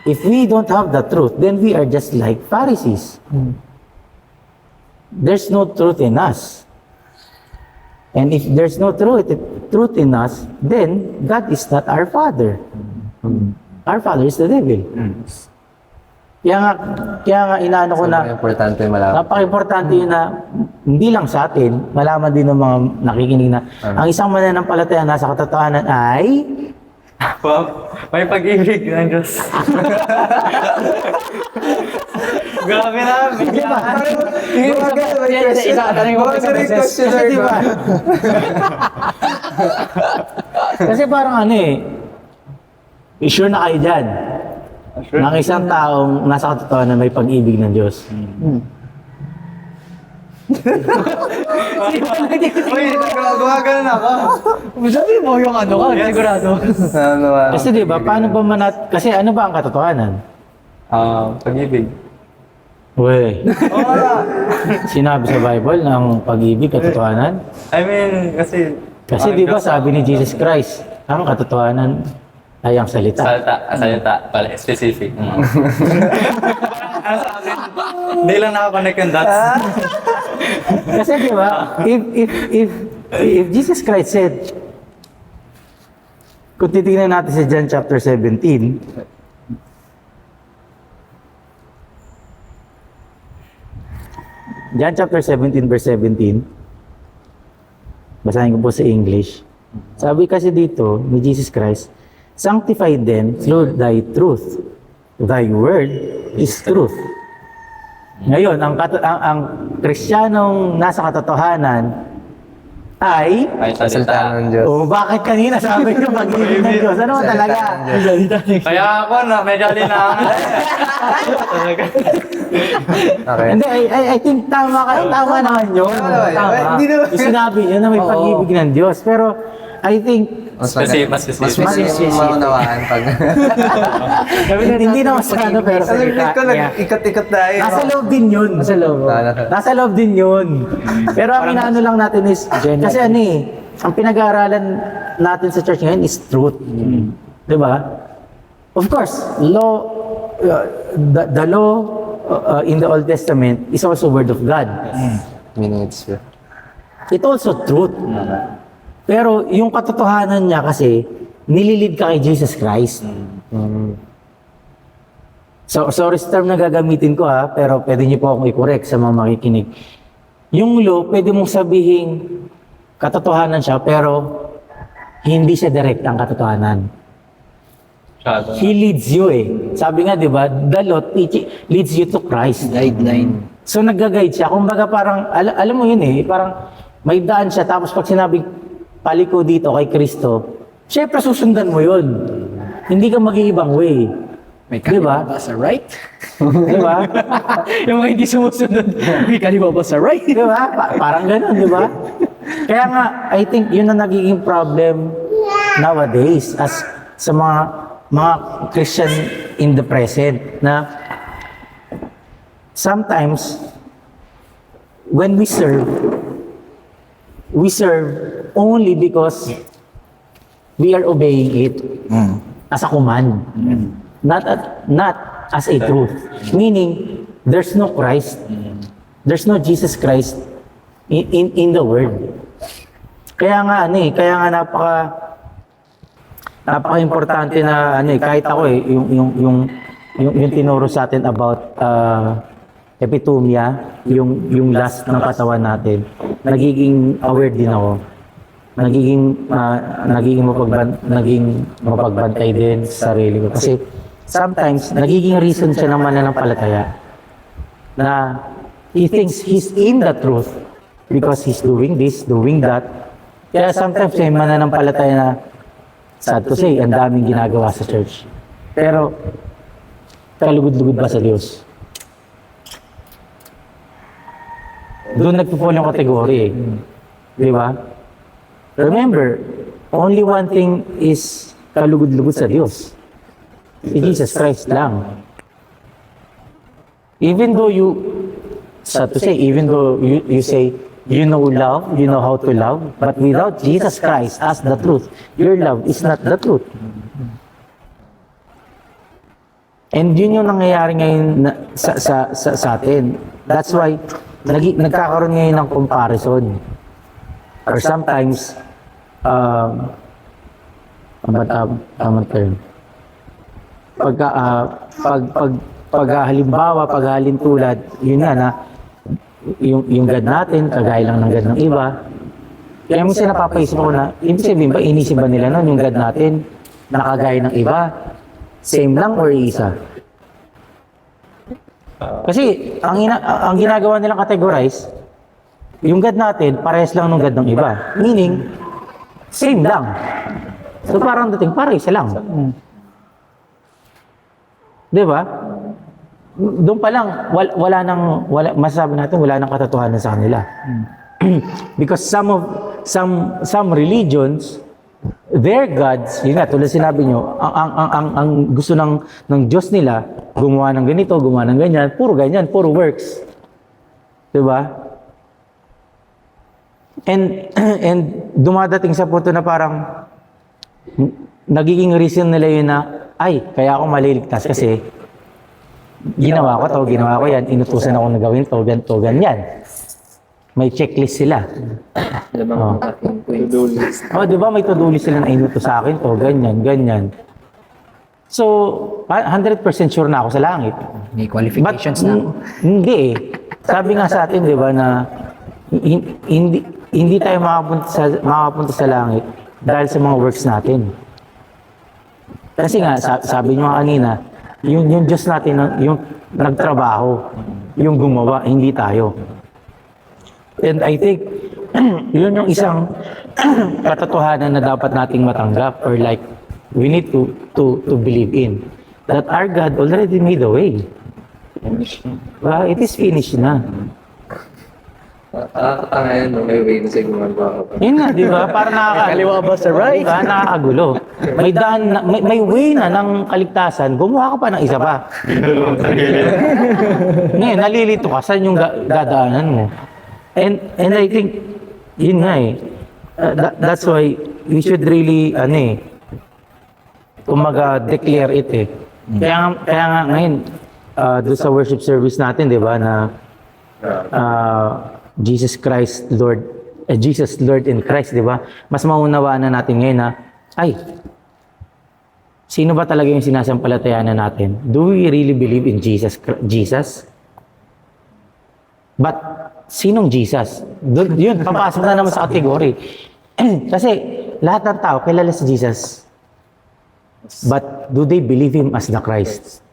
If we don't have the truth, then we are just like Pharisees. There's no truth in us. And if there's no truth in us, then God is not our Father. Our Father is the devil. Kaya nga inaano ko na, Importante malaman. napaka-importante yun na hindi lang sa atin, malaman din ng mga nakikinig na ang isang mananampalataya nasa katotohanan ay Wow, may pag-ibig ng Diyos. Grabe na. Itatanong mo sa beses. Kasi di ba? Kasi parang ano eh, sure na kayo dyan. Ng isang taong nasa katotohanan may pag-ibig ng Diyos. Uy, gumagano ako. Sabi mo yung ano ka, sigurado. Kasi di ba, paano ba kasi ano ba ang katotohanan? Pag-ibig. Uy, sinabi sa Bible ng pag-ibig, katotohanan? I mean, kasi... Kasi di ba sabi ni Jesus Christ, ang katotohanan ay ang salita. Salita pala, specific. Hindi lang nakakonect yung dots. Kasi di ba, if Jesus Christ said, kung titingnan natin sa John chapter 17, John chapter 17 verse 17, basahin ko po sa English. Sabi kasi dito ni Jesus Christ, sanctify them through thy truth. Thy word is truth. Ngayon, ang Kristiyanong nasa katotohanan ay Salita ng Diyos. bakit kanina sabi ko pag-ibig ng Diyos? Ano ba talaga? Kaya ako na, medyo linangan. Okay. Hindi, I think tama kayo. Tama naman yun. Tama. Hindi naman. Yung sinabi niyo na may Oo. pag-ibig ng Diyos. Pero I think Mas Specific. maunawaan pag... hindi naman sa ano, pero Alam salita. ko, Yeah. ikot-ikot tayo. Nasa loob din yun. Nasa loob. Nasa loob din yun. Pero ang inaano lang natin is, kasi ano eh, ang pinag-aaralan natin sa church ngayon is truth. Di ba? Of course, law, the law in the Old Testament is also word of God. Meaning it's true. It's also truth. Pero yung katotohanan niya kasi, nililid ka kay Jesus Christ. So, sorry sa term na gagamitin ko ha, pero pwede niyo po akong i-correct sa mga makikinig. Yung law, pwede mong sabihin katotohanan siya, pero hindi siya direct ang katotohanan. He leads you eh. Sabi nga, di ba, the law leads you to Christ. Guideline. So, nag-guide siya. Kumbaga parang, alam mo yun eh, parang may daan siya, tapos pag sinabi, paliko dito kay Kristo, syempre susundan mo yun. Hindi ka mag-iibang way. May Diba? kaliwa ba sa right? Di ba? Yung mga hindi sumusunod, may kaliwa ba sa right? Di ba? Parang gano'n, di ba? Kaya nga, I think yun ang nagiging problem nowadays as sa mga Christian in the present na sometimes when we serve only because we are obeying it as a command, not as a truth. Meaning, there's no Christ, there's no Jesus Christ in the Word. Kaya nga napaka-importante na kahit ako yung tinuro sa atin about epitomia, yung last ng katawan natin, nagiging aware din ako. Naging mapagbantay din sa sarili ko. Kasi sometimes, nagiging reason siya ng mananampalataya na he thinks he's in the truth because he's doing this, doing that. Kaya sometimes may mananampalataya na, sad to say, ang daming ginagawa sa church. Pero, kalugod-lugod ba sa Diyos? Doon nagpo-fall yung kategory eh. Di ba? Remember, only one thing is kalugod-lugod sa Diyos. Si Jesus Christ lang. Even though even though you say, you know love, you know how to love, but without Jesus Christ as the truth, your love is not the truth. And yun yung nangyayari ngayon sa atin. That's why, nagkakaroon ngayon ng comparison. Or sometimes, halimbawa, paghalintulad, yun nga na, yung God natin, kagaya lang ng God ng iba. Kaya minsan napapaisip ako na, ibig sabihin ba, inisip ba nila nun yung God natin, nakagaya ng iba? Same lang or isa? Kasi ang ginagawa nilang categorize, yung God natin, parehas lang ng God ng iba. Meaning, same lang. So parang dating, parang isa lang. Di ba? Doon pa lang, masasabi natin, wala nang katotohanan sa kanila. Because some religions, their gods, yun nga, tulad sinabi nyo, ang gusto ng Diyos nila, gumawa ng ganito, gumawa ng ganyan, puro works. Diba? And dumadating sa punto na parang, nagiging reason nila yun na, ay, kaya ako maliligtas kasi, ginawa ko yan, inutusan ako na gawin to, ganito, ganyan. May checklist sila. Di ba may to-do list sila na inuto sa akin to, ganyan. So, 100% sure na ako sa langit. May qualifications na. Hindi eh. Sabi nga sa atin, di ba, na hindi tayo makapunta sa langit dahil sa mga works natin. Kasi nga, sabi nyo nga kanina, yung Diyos natin, yung nagtrabaho, yung gumawa, hindi tayo. And I think, yun yung isang katotohanan na dapat nating matanggap or like, we need to believe in. That our God already made a way. It is finished na. Nakakatanga yan, no? May way na siya gumagawa ka pa. Yun nga, di ba? Para Kaliwa ba sa right? Diba? Nakakagulo. May daan, may way na ng kaligtasan, gumawa ka pa ng isa pa. Ngayon, nalilito ka, saan yung dadaanan mo? And I think, yun nga eh. That's why we should really, declare it eh. Kaya nga ngayon, doon sa worship service natin, di ba, na Jesus Christ Lord, Jesus Lord in Christ, di ba? Mas maunawaan na natin ngayon na, ay, sino ba talaga yung sinasampalatayanan natin? Do we really believe in Jesus? But, sinong Jesus? Yun, papasok na naman sa kategory. Kasi, lahat ng tao, kilala si Jesus. But, do they believe Him as the Christ?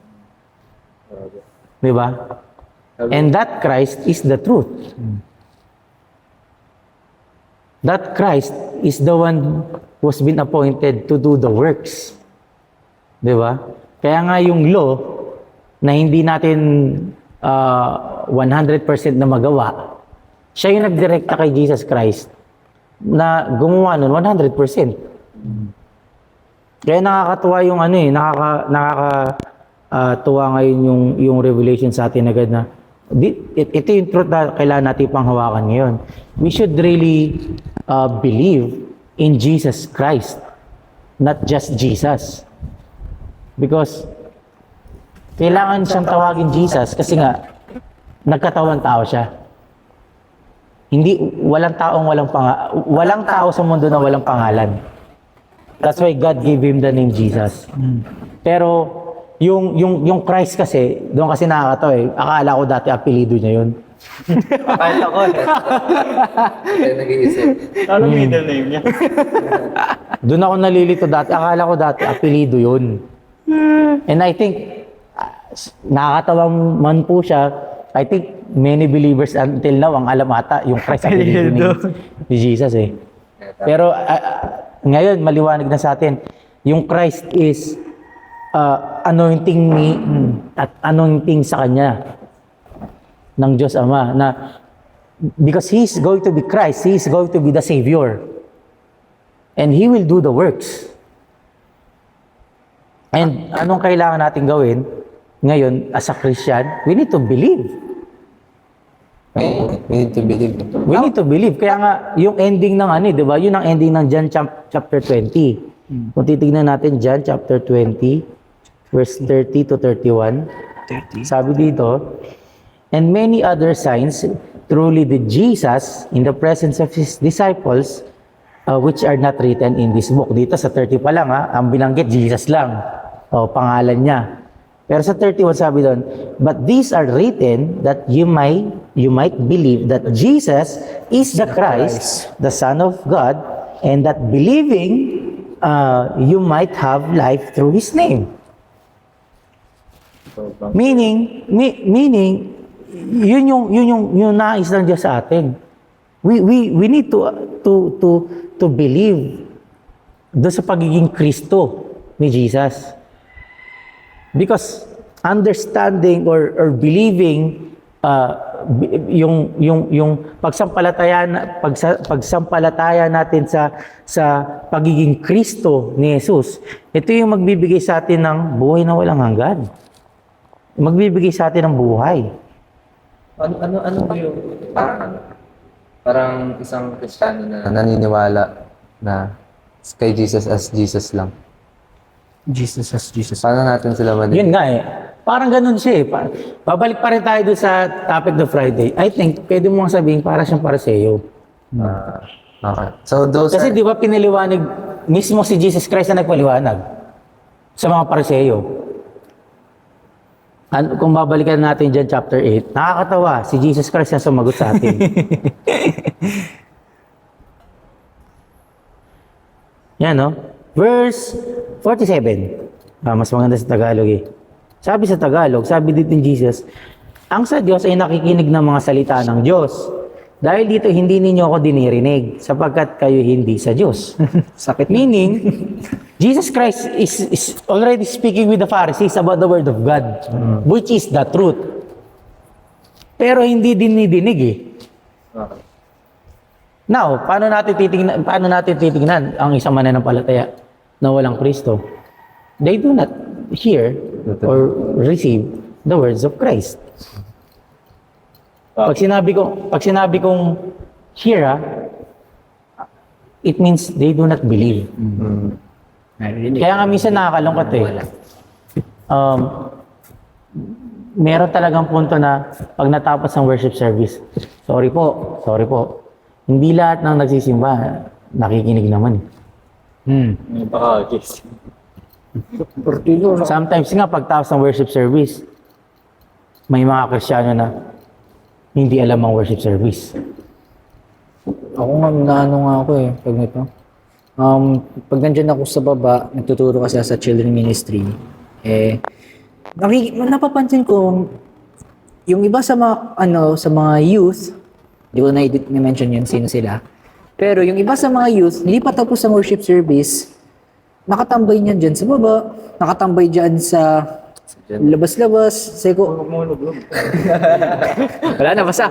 Di ba? And that Christ is the truth. That Christ is the one who's been appointed to do the works. Di ba? Kaya nga yung law na hindi natin 100% na magawa, siya yung nagdirekta kay Jesus Christ na gumawa nun 100%. Kaya nakakatuwa yung nakakatuwa ngayon yung revelation sa atin agad na ito yung truth na kailangan natin panghawakan ngayon. We should really believe in Jesus Christ, not just Jesus. Because kailangan siyang tawagin Jesus kasi nga nagkatawang tao siya. Walang tao sa mundo na walang pangalan. That's why God gave him the name Jesus. Pero yung Christ kasi, doon kasi nakakatawa eh. Akala ko dati apelido niya yun. Kahit ako eh. Kaya nag-iisip. Ano middle name niya? Doon ako nalilito dati. Akala ko dati apelido yun. And I think, nakakatawa man po siya. I think many believers until now, ang alam ata, yung Christ apelido ni Jesus eh. Pero ngayon, maliwanag na sa atin, yung Christ is anointing ni at anointing sa kanya ng Diyos Ama na because He is going to be Christ, He is going to be the Savior and He will do the works. And anong kailangan natin gawin ngayon as a Christian? We need to believe. We need to believe. We need to believe. Kaya nga, yung ending ng di ba? Yun ang ending ng John chapter 20. Kung titignan natin John chapter 20, verse 30 to 31. Sabi dito, and many other signs truly did Jesus in the presence of His disciples, which are not written in this book. Dito sa 30 pa lang, ang binanggit, Jesus lang. Pangalan niya. Pero sa 31 sabi doon, but these are written that you might believe that Jesus is the Christ, the Son of God, and that believing you might have life through His name. Meaning, yun yung nais ng Diyos sa atin. We need to believe doon sa pagiging Kristo ni Jesus. Because understanding or believing yung pagsampalataya natin sa pagiging Kristo ni Jesus, ito yung magbibigay sa atin ng buhay na walang hanggan. Magbibigay sa atin ng buhay. Ano ba yung parang isang Kristiyano na naniniwala na kay Jesus as Jesus lang? Jesus as Jesus. Paano natin sila Yun nga eh. Parang ganun siya eh. Babalik pa rin tayo doon sa topic ng Friday. I think, pwede mo nga sabihin para siyang paraseyo. Okay. So those Kasi di ba pinaliwanag, mismo si Jesus Christ na nagpaliwanag sa mga paraseyo. Kung babalikan natin dyan chapter 8, nakakatawa, si Jesus Christ ang sumagot sa atin. Yan no? Verse 47. Mas maganda sa Tagalog eh. Sabi sa Tagalog, sabi dito ni Jesus, ang sa Diyos ay nakikinig ng mga salita ng Diyos. Dahil dito hindi ninyo ako dinirinig sapagkat kayo hindi sa Diyos. Sakit. Meaning, Jesus Christ is already speaking with the Pharisees about the Word of God, which is the truth. Pero hindi dinidinig eh. Now, paano natin titingnan ang isang mananampalataya na walang Kristo? They do not hear or receive the words of Christ. Pag sinabi kong hear, it means they do not believe. Kaya nga minsan nakakalungkot eh. Meron talagang punto na pag natapos ang worship service, sorry po, hindi lahat ng nagsisimba nakikinig naman. Baka, yes. Sometimes nga pagtapos ng worship service, may mga Kristiyano na hindi alam ang worship service. Ako nga, naano nga ako eh, pag nito. Pag nandyan ako sa baba, nagtuturo kasi sa children ministry, napapansin ko, yung iba sa mga youth, di ko na-mention yun, sino sila. Pero yung iba sa mga youth, hindi pa tapos ang worship service, nakatambay niyan dyan sa baba, nakatambay dyan sa labas-labas, wala na, basta.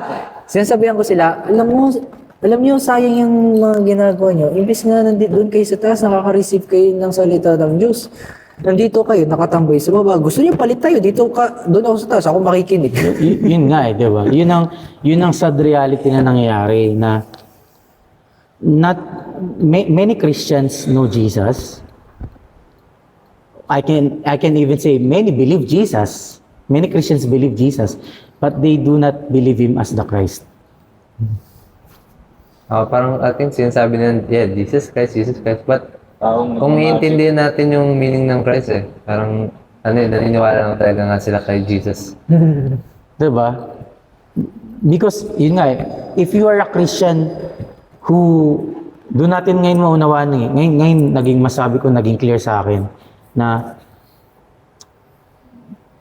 Sinasabihan ko sila, alam niyo, sayang yung mga ginagawa niyo. Imbis na doon kayo sa taas, nakaka-receive kayo ng salita ng Diyos. Nandito kayo, nakatambay sa baba. Gusto niyo palit tayo, doon ako sa taas, ako makikinig. Yun nga eh, di ba? Yun ang sad reality na nangyayari na many Christians know Jesus. I can even say many believe Jesus. Many Christians believe Jesus, but they do not believe Him as the Christ. parang atin sinasabi nila, Jesus Christ. But kung Kung iintindihan natin yung meaning ng Christ parang naniniwala lang talaga nga sila kay Jesus. Diba? Because, yun nga if you are a Christian who, doon natin ngayon maunawaan ngayon naging clear sa akin, na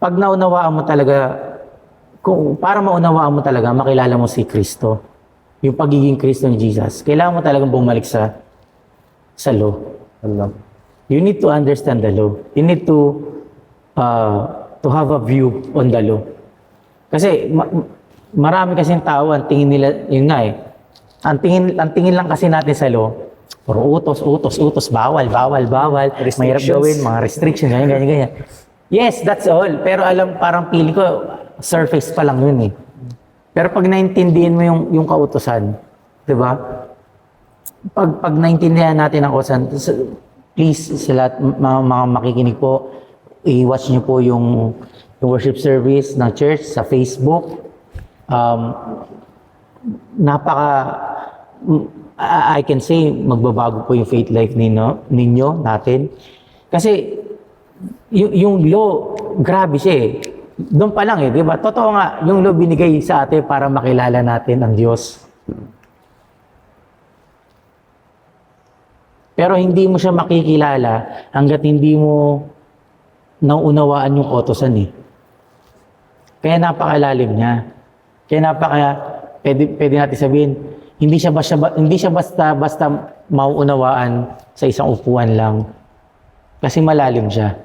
pag naunawaan mo talaga, para maunawaan mo talaga, makilala mo si Kristo, yung pagiging Kristo ni Jesus, kailangan mo talagang bumalik sa law. You need to understand the law. You need to have a view on the law. Kasi marami kasing tao, ang tingin nila, yun nga ang tingin lang kasi natin sa law, puro utos, bawal, mahirap gawin, mga restrictions, ganyan. Yes, that's all. Pero parang pili ko, surface pa lang yun eh. Pero pag naintindihan mo yung kautusan, di ba? Pag naintindihan natin ang kautusan, please, sa lahat, mga makikinig po, i-watch nyo po yung worship service ng church sa Facebook. I can say, magbabago po yung faith life ninyo, natin. Kasi, yung law, grabe siya eh. Doon pa lang di ba? Totoo nga, yung law binigay sa atin para makilala natin ang Diyos. Pero hindi mo siya makikilala hanggat hindi mo nauunawaan yung kautusan eh. Kaya napakalalim niya. Kaya pwede natin sabihin, hindi siya basta mauunawaan sa isang upuan lang. Kasi malalim siya.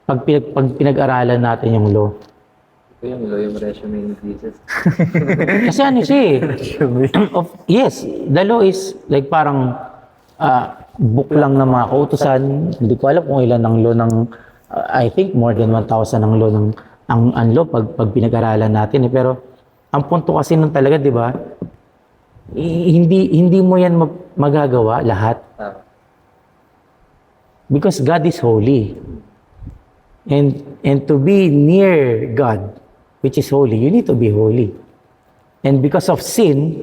Pag pinag-aralan natin yung law. Ito yung law, yung resume ni Jesus. Kasi ano siya yes, the law is like parang book lang ng mga kautusan. Hindi ko alam kung ilan ang law ng, I think more than 1,000 ang law ng, ang law pag pinag-aralan natin. Pero ang punto kasi nun talaga, di ba, hindi mo yan magagawa lahat. Because God is holy. And to be near God, which is holy, you need to be holy. And because of sin,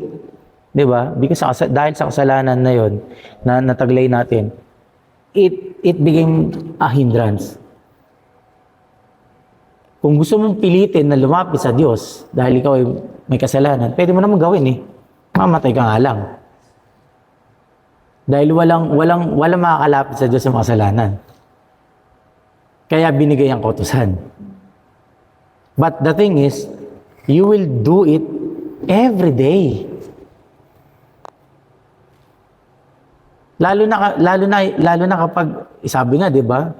di ba? Dahil sa kasalanan na yon na nataglay natin, it became a hindrance. Kung gusto mong pilitin na lumapit sa Diyos dahil ikaw ay may kasalanan, pwede mo naman gawin mamatay ka nga lang. Dahil walang makakalapit sa Diyos sa kasalanan. Kaya binigay ang kautusan. But the thing is, you will do it every day. Lalo na kapag sabi nga, 'di ba?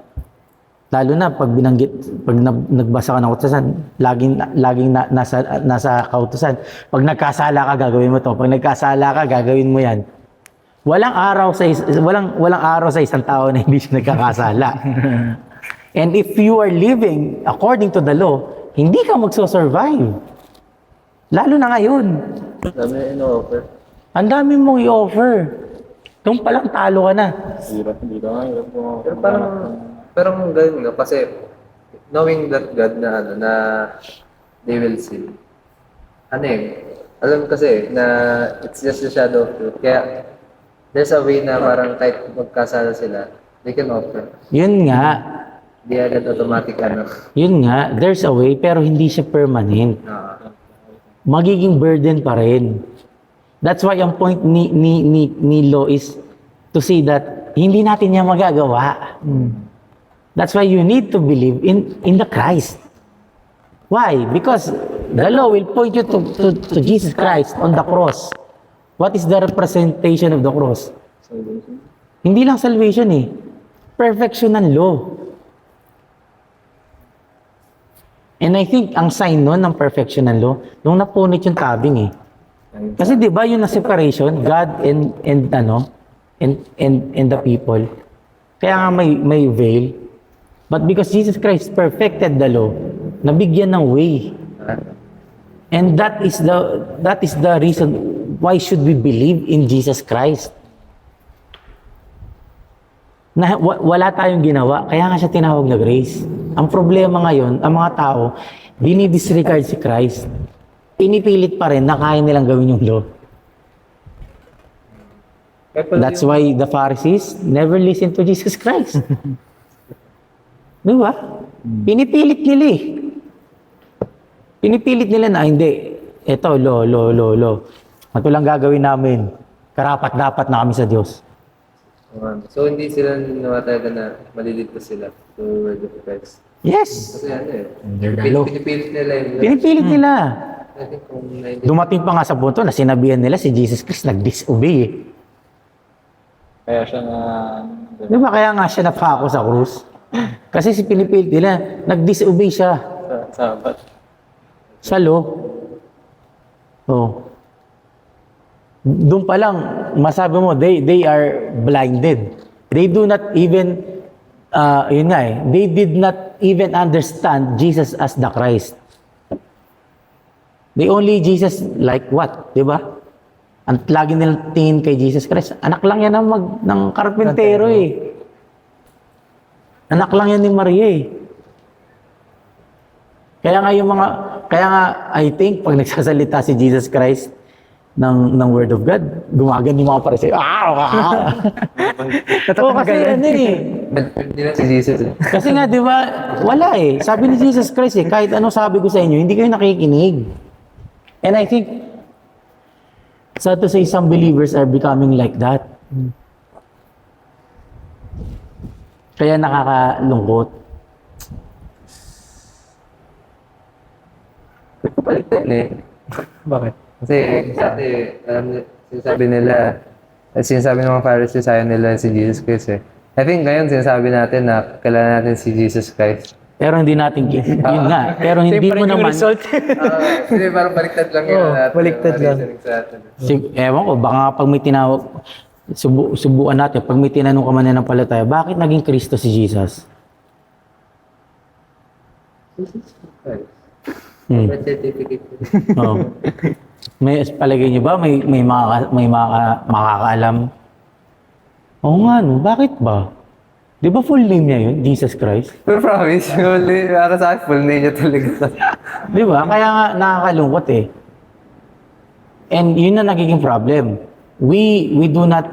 Lalo na pag nagbasa ka ng kautusan, laging nasa kautusan. Pag nagkasala ka, gagawin mo 'to. Pag nagkasala ka, gagawin mo 'yan. Walang araw sa isang tao na hindi siya nagkakasala. And if you are living according to the law, hindi ka magso-survive. Lalo na ngayon. Dami na in-offer. Ang dami mong i-offer. Doon palang talo ka na. Pero ganun nga, kasi knowing that God na they will see. Alam kasi na it's just a shadow of truth. Kaya there's a way na parang kahit magkasala sila, they can offer. Yun nga. Di agad automatic Yun nga, there's a way pero hindi siya permanent. Magiging burden pa rin. That's why ang point ni law is to see that hindi natin niya magagawa. That's why you need to believe in the Christ. Why? Because the law will point you to Jesus Christ on the cross. What is the representation of the cross? Salvation. Hindi lang salvation perfection ng law. And I think ang sign nun ng perfection ng law, nung napunit yung tabing Kasi 'di ba yung na separation, God and the people. Kaya nga may veil. But because Jesus Christ perfected the law, nabigyan ng way. And that is the reason why should we believe in Jesus Christ. Na wala tayong ginawa, kaya nga siya tinawag na grace. Ang problema ngayon, ang mga tao, dinidisregard si Christ. Pinipilit pa rin na kaya nilang gawin yung law. That's why the Pharisees never listened to Jesus Christ. Di ba? Pinipilit nila Pinipilit nila na hindi. Ito, law. Ito lang gagawin namin. Karapat-dapat na kami sa Diyos. So hindi sila nanawa talaga na maliligtas sila to word of Christ. Yes. Kasi pinipilit nila yung Pinipilit nila. I think kung Dumating pa nga sa punto na sinabihan nila si Jesus Christ nag-disobey Kaya siya na... Di ba kaya nga siya napako sa krus? Kasi si pinipilit nila, nag-disobey siya Sabat. sa law. Doon pa lang, masabi mo, they are blinded. They do not even, they did not even understand Jesus as the Christ. They only Jesus like what? Di ba? Ang lagi nilang tingin kay Jesus Christ, anak lang yan ng karpentero Anak lang yan ni Maria Kaya nga I think pag nagsasalita si Jesus Christ ng Word of God, gumagan yung mga pariseo. Kasi hindi na si Jesus. Kasi nga, di ba, wala Sabi ni Jesus Christ kahit ano sabi ko sa inyo, hindi kayo nakikinig. And I think, sad to say, some believers are becoming like that. Kaya nakakalungkot. Baliktad eh. Bakit? Kasi dati, alam niyo, sinasabi ng mga Pharisees ayaw nila si Jesus Christ eh. I think ngayon sinasabi natin na kailangan natin si Jesus Christ. Pero hindi natin, yun nga, pero hindi mo naman, Hindi, parang baliktad lang yun. Oo, baliktad lang. ewan ko, baka nga pag may tinawag, subukan natin, pag may tinanong ka mananampalataya, bakit naging Kristo si Jesus? Birth certificate. Oh. May palagay niyo ba may makakaalam? Oo nga no, bakit ba? 'Di ba full name niya yun, Jesus Christ? Pero promise, para sa akin, full name niya talaga. 'Di ba? Kaya nga nakakalungkot eh. And yun na nagiging problem. We do not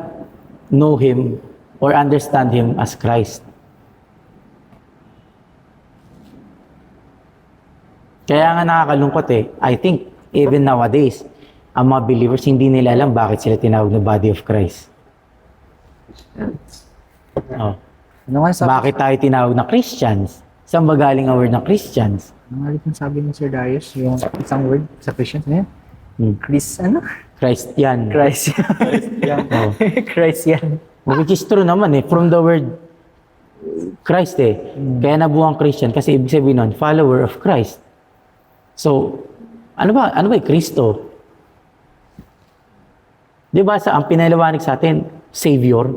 know him or understand him as Christ. Kaya nga nakakalungkot eh. I think even nowadays, ang mga believers hindi nila alam bakit sila tinawag na body of Christ. Oh. Ano nga sabi? Bakit tayo tinawag na Christians? Saan ba galing ang word na Christians? Ano nga rin sabi ni Sir Darius, yung isang word sa Christians na yan? Chris, ano? Christian. Christ. Oh. Christ yan. Which is true naman eh. From the word Christ eh. Kaya nabuang Christian kasi ibig sabihin nun, follower of Christ. So, ano ba yung Kristo? Di ba ang pinaliwanag sa atin, Savior?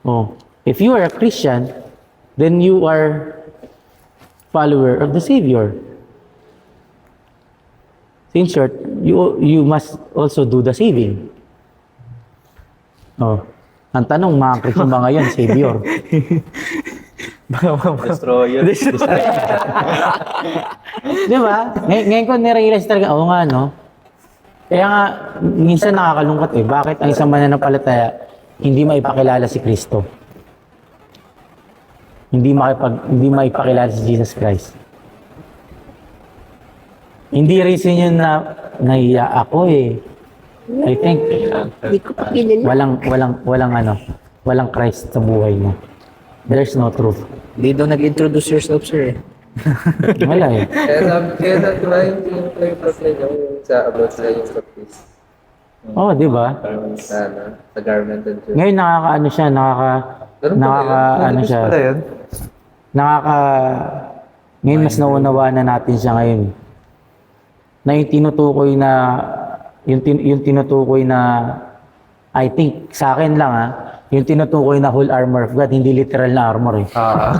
Oh, if you are a Christian, then you are follower of the Savior. In short, you must also do the saving. Oh, ang tanong, mga Christian ba ngayon, Savior? Destroyer. Di ba? Ngayon ko nirealize talaga, oo nga, no? Kaya nga, minsan nakakalungkot eh. Bakit ang isang mananampalataya hindi maipakilala si Kristo? Hindi maipakilala si Jesus Christ. Hindi reason yun na nahiya ako eh. I think walang Christ sa buhay mo. There's no truth. Hindi daw nag-introduce yourself, sir eh. Wala eh. Kaya sabi ba yung proclaim yung sa about sa yung sa peace? Oo, di ba? Sa garment and church. Ngayon nakakaano siya, ngayon mas naunawaan na natin siya ngayon. Na yung tinutukoy na, I think, sa akin lang yung tinutukoy na whole armor of God, hindi literal na armor eh.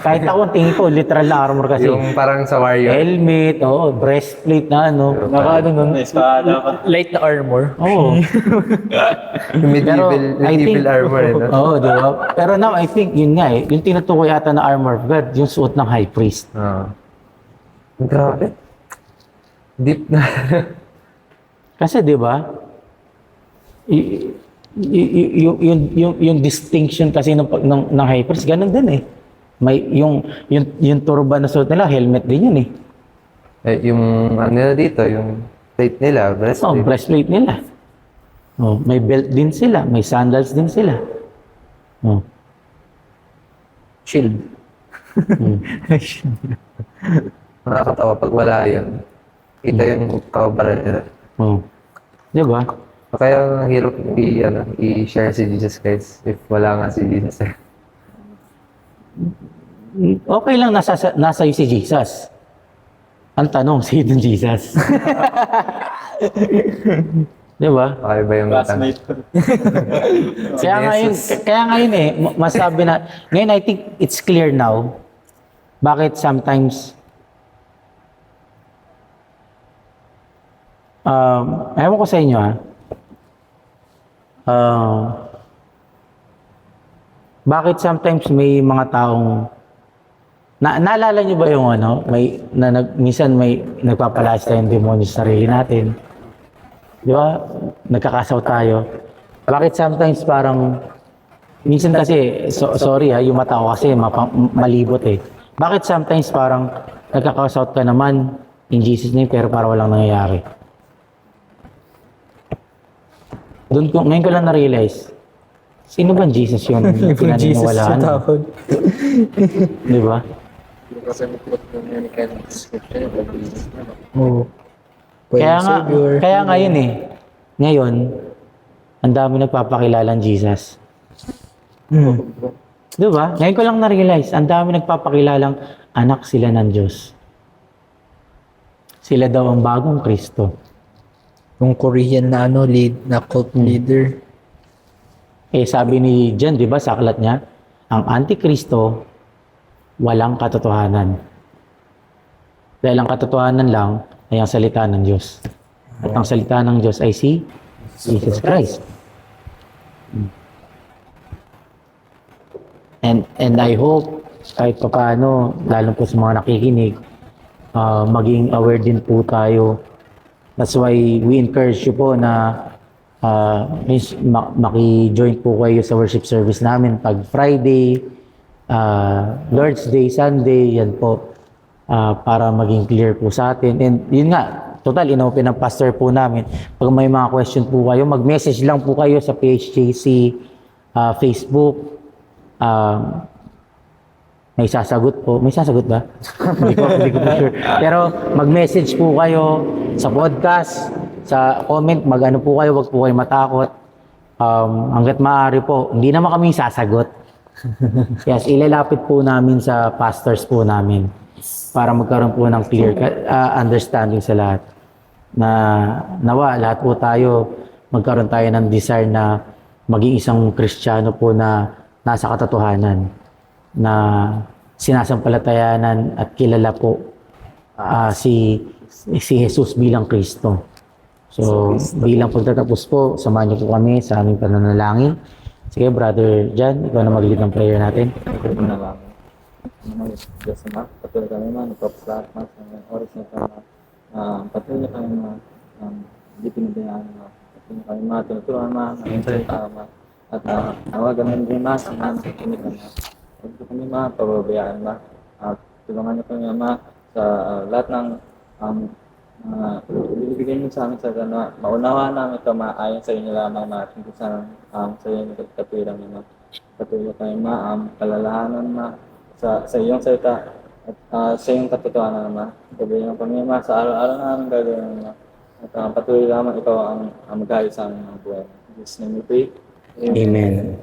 Kahit ako, tingin ko, literal na armor kasi. Yung parang sa warrior. Helmet, breastplate na Light na armor. Oo. Yung medieval armor eh. No? Oo, di ba? Pero now, I think, yun nga eh, yung tinutukoy ata na armor of God, yung suot ng high priest. Grabe. Deep na. Kasi di ba? Yung distinction kasi ng high priest, ganun din eh. May yung turban na suot nila, helmet din yun eh. Yung ano nila dito, yung plate nila, breastplate. Breastplate nila. May belt din sila, may sandals din sila. Shield. Nakakatawa pag wala yun. Kita yung kababaran nila. Di ba? Kaya ang hirap i-share si Jesus Christ if wala nga si Jesus. Okay lang nasa iyo si Jesus. Ang tanong, sino Jesus? Di ba? Okay ba yung Classmate. Kaya ngayon eh, masabi na, ngayon I think it's clear now, bakit sometimes, ewan ko sa inyo bakit sometimes may mga taong, naalala niyo ba yung minsan may nagpapalayas tayong demonyo sa sarili natin? Di ba? Nagkakasaw tayo. Bakit sometimes parang, minsan kasi, sorry yung mata ko kasi malibot eh. Bakit sometimes parang nagkakasaw ka naman in Jesus name pero parang walang nangyayari? Ngayon ko lang na-realize, sino ba Jesus yun? Pinaniniwalaan mo? Di ba? Oo. Pwede Kaya nga, Savior. kaya ngayon ngayon, ang dami nagpapakilalang Jesus. Di ba? Ngayon ko lang na-realize, ang dami nagpapakilalang anak sila ng Diyos. Sila daw ang bagong Kristo. Yung Korean na cult leader. Sabi ni John, di ba, sa aklat niya, ang Antikristo, walang katotohanan. Dahil ang katotohanan lang ay ang salita ng Diyos. At ang salita ng Diyos ay si Jesus Christ. And I hope, kahit pa paano, lalo po sa mga nakikinig, maging aware din po tayo. That's why we encourage you po na maki-join po kayo sa worship service namin pag Friday, Lord's Day, Sunday, yan po. Para maging clear po sa atin. And yun nga, total, inopen ng pastor po namin. Pag may mga question po kayo, mag-message lang po kayo sa PHJC Facebook. May sasagot po. May sasagot ba? hindi ko po sure. Pero mag-message po kayo sa podcast, sa comment, mag-ano po kayo, wag po kayo matakot. Hanggat maaari po, hindi naman kami sasagot. Yes, ilalapit po namin sa pastors po namin para magkaroon po ng clear understanding sa lahat. Na nawa, lahat po tayo, magkaroon tayo ng desire na maging isang Kristiyano po na nasa katotohanan, na sinasampalatayanan at kilala po si Jesus bilang Kristo. So, bilang pagtatapos po, samahan niyo po kami sa aming pananalangin. Sige, Brother Jan, ikaw na mag-lead ng prayer natin. Diyos Ama, patuloy kami nagpapasalat sa oras na ito, patuloy kami hindi pinabayaan patuloy kami tinuturuan ng salita at nawagan namin din sa mga nakikinig huwag kami pababayaan tulungan niyo kami sa lahat ng binibigay niyo sa amin sa maunawaan namin ito ayon sa inyo lamang natin kung saan sa inyo katwiran niyo patuloy kami kalalahanan sa iyong salita at sa iyong katotohanan naman. Sabihin ng Panginoon, sa araw-araw namin gagawin naman. At patuloy lamang ikaw ang mag-ayos sa aming mga buhay. In Jesus' name we pray. Amen.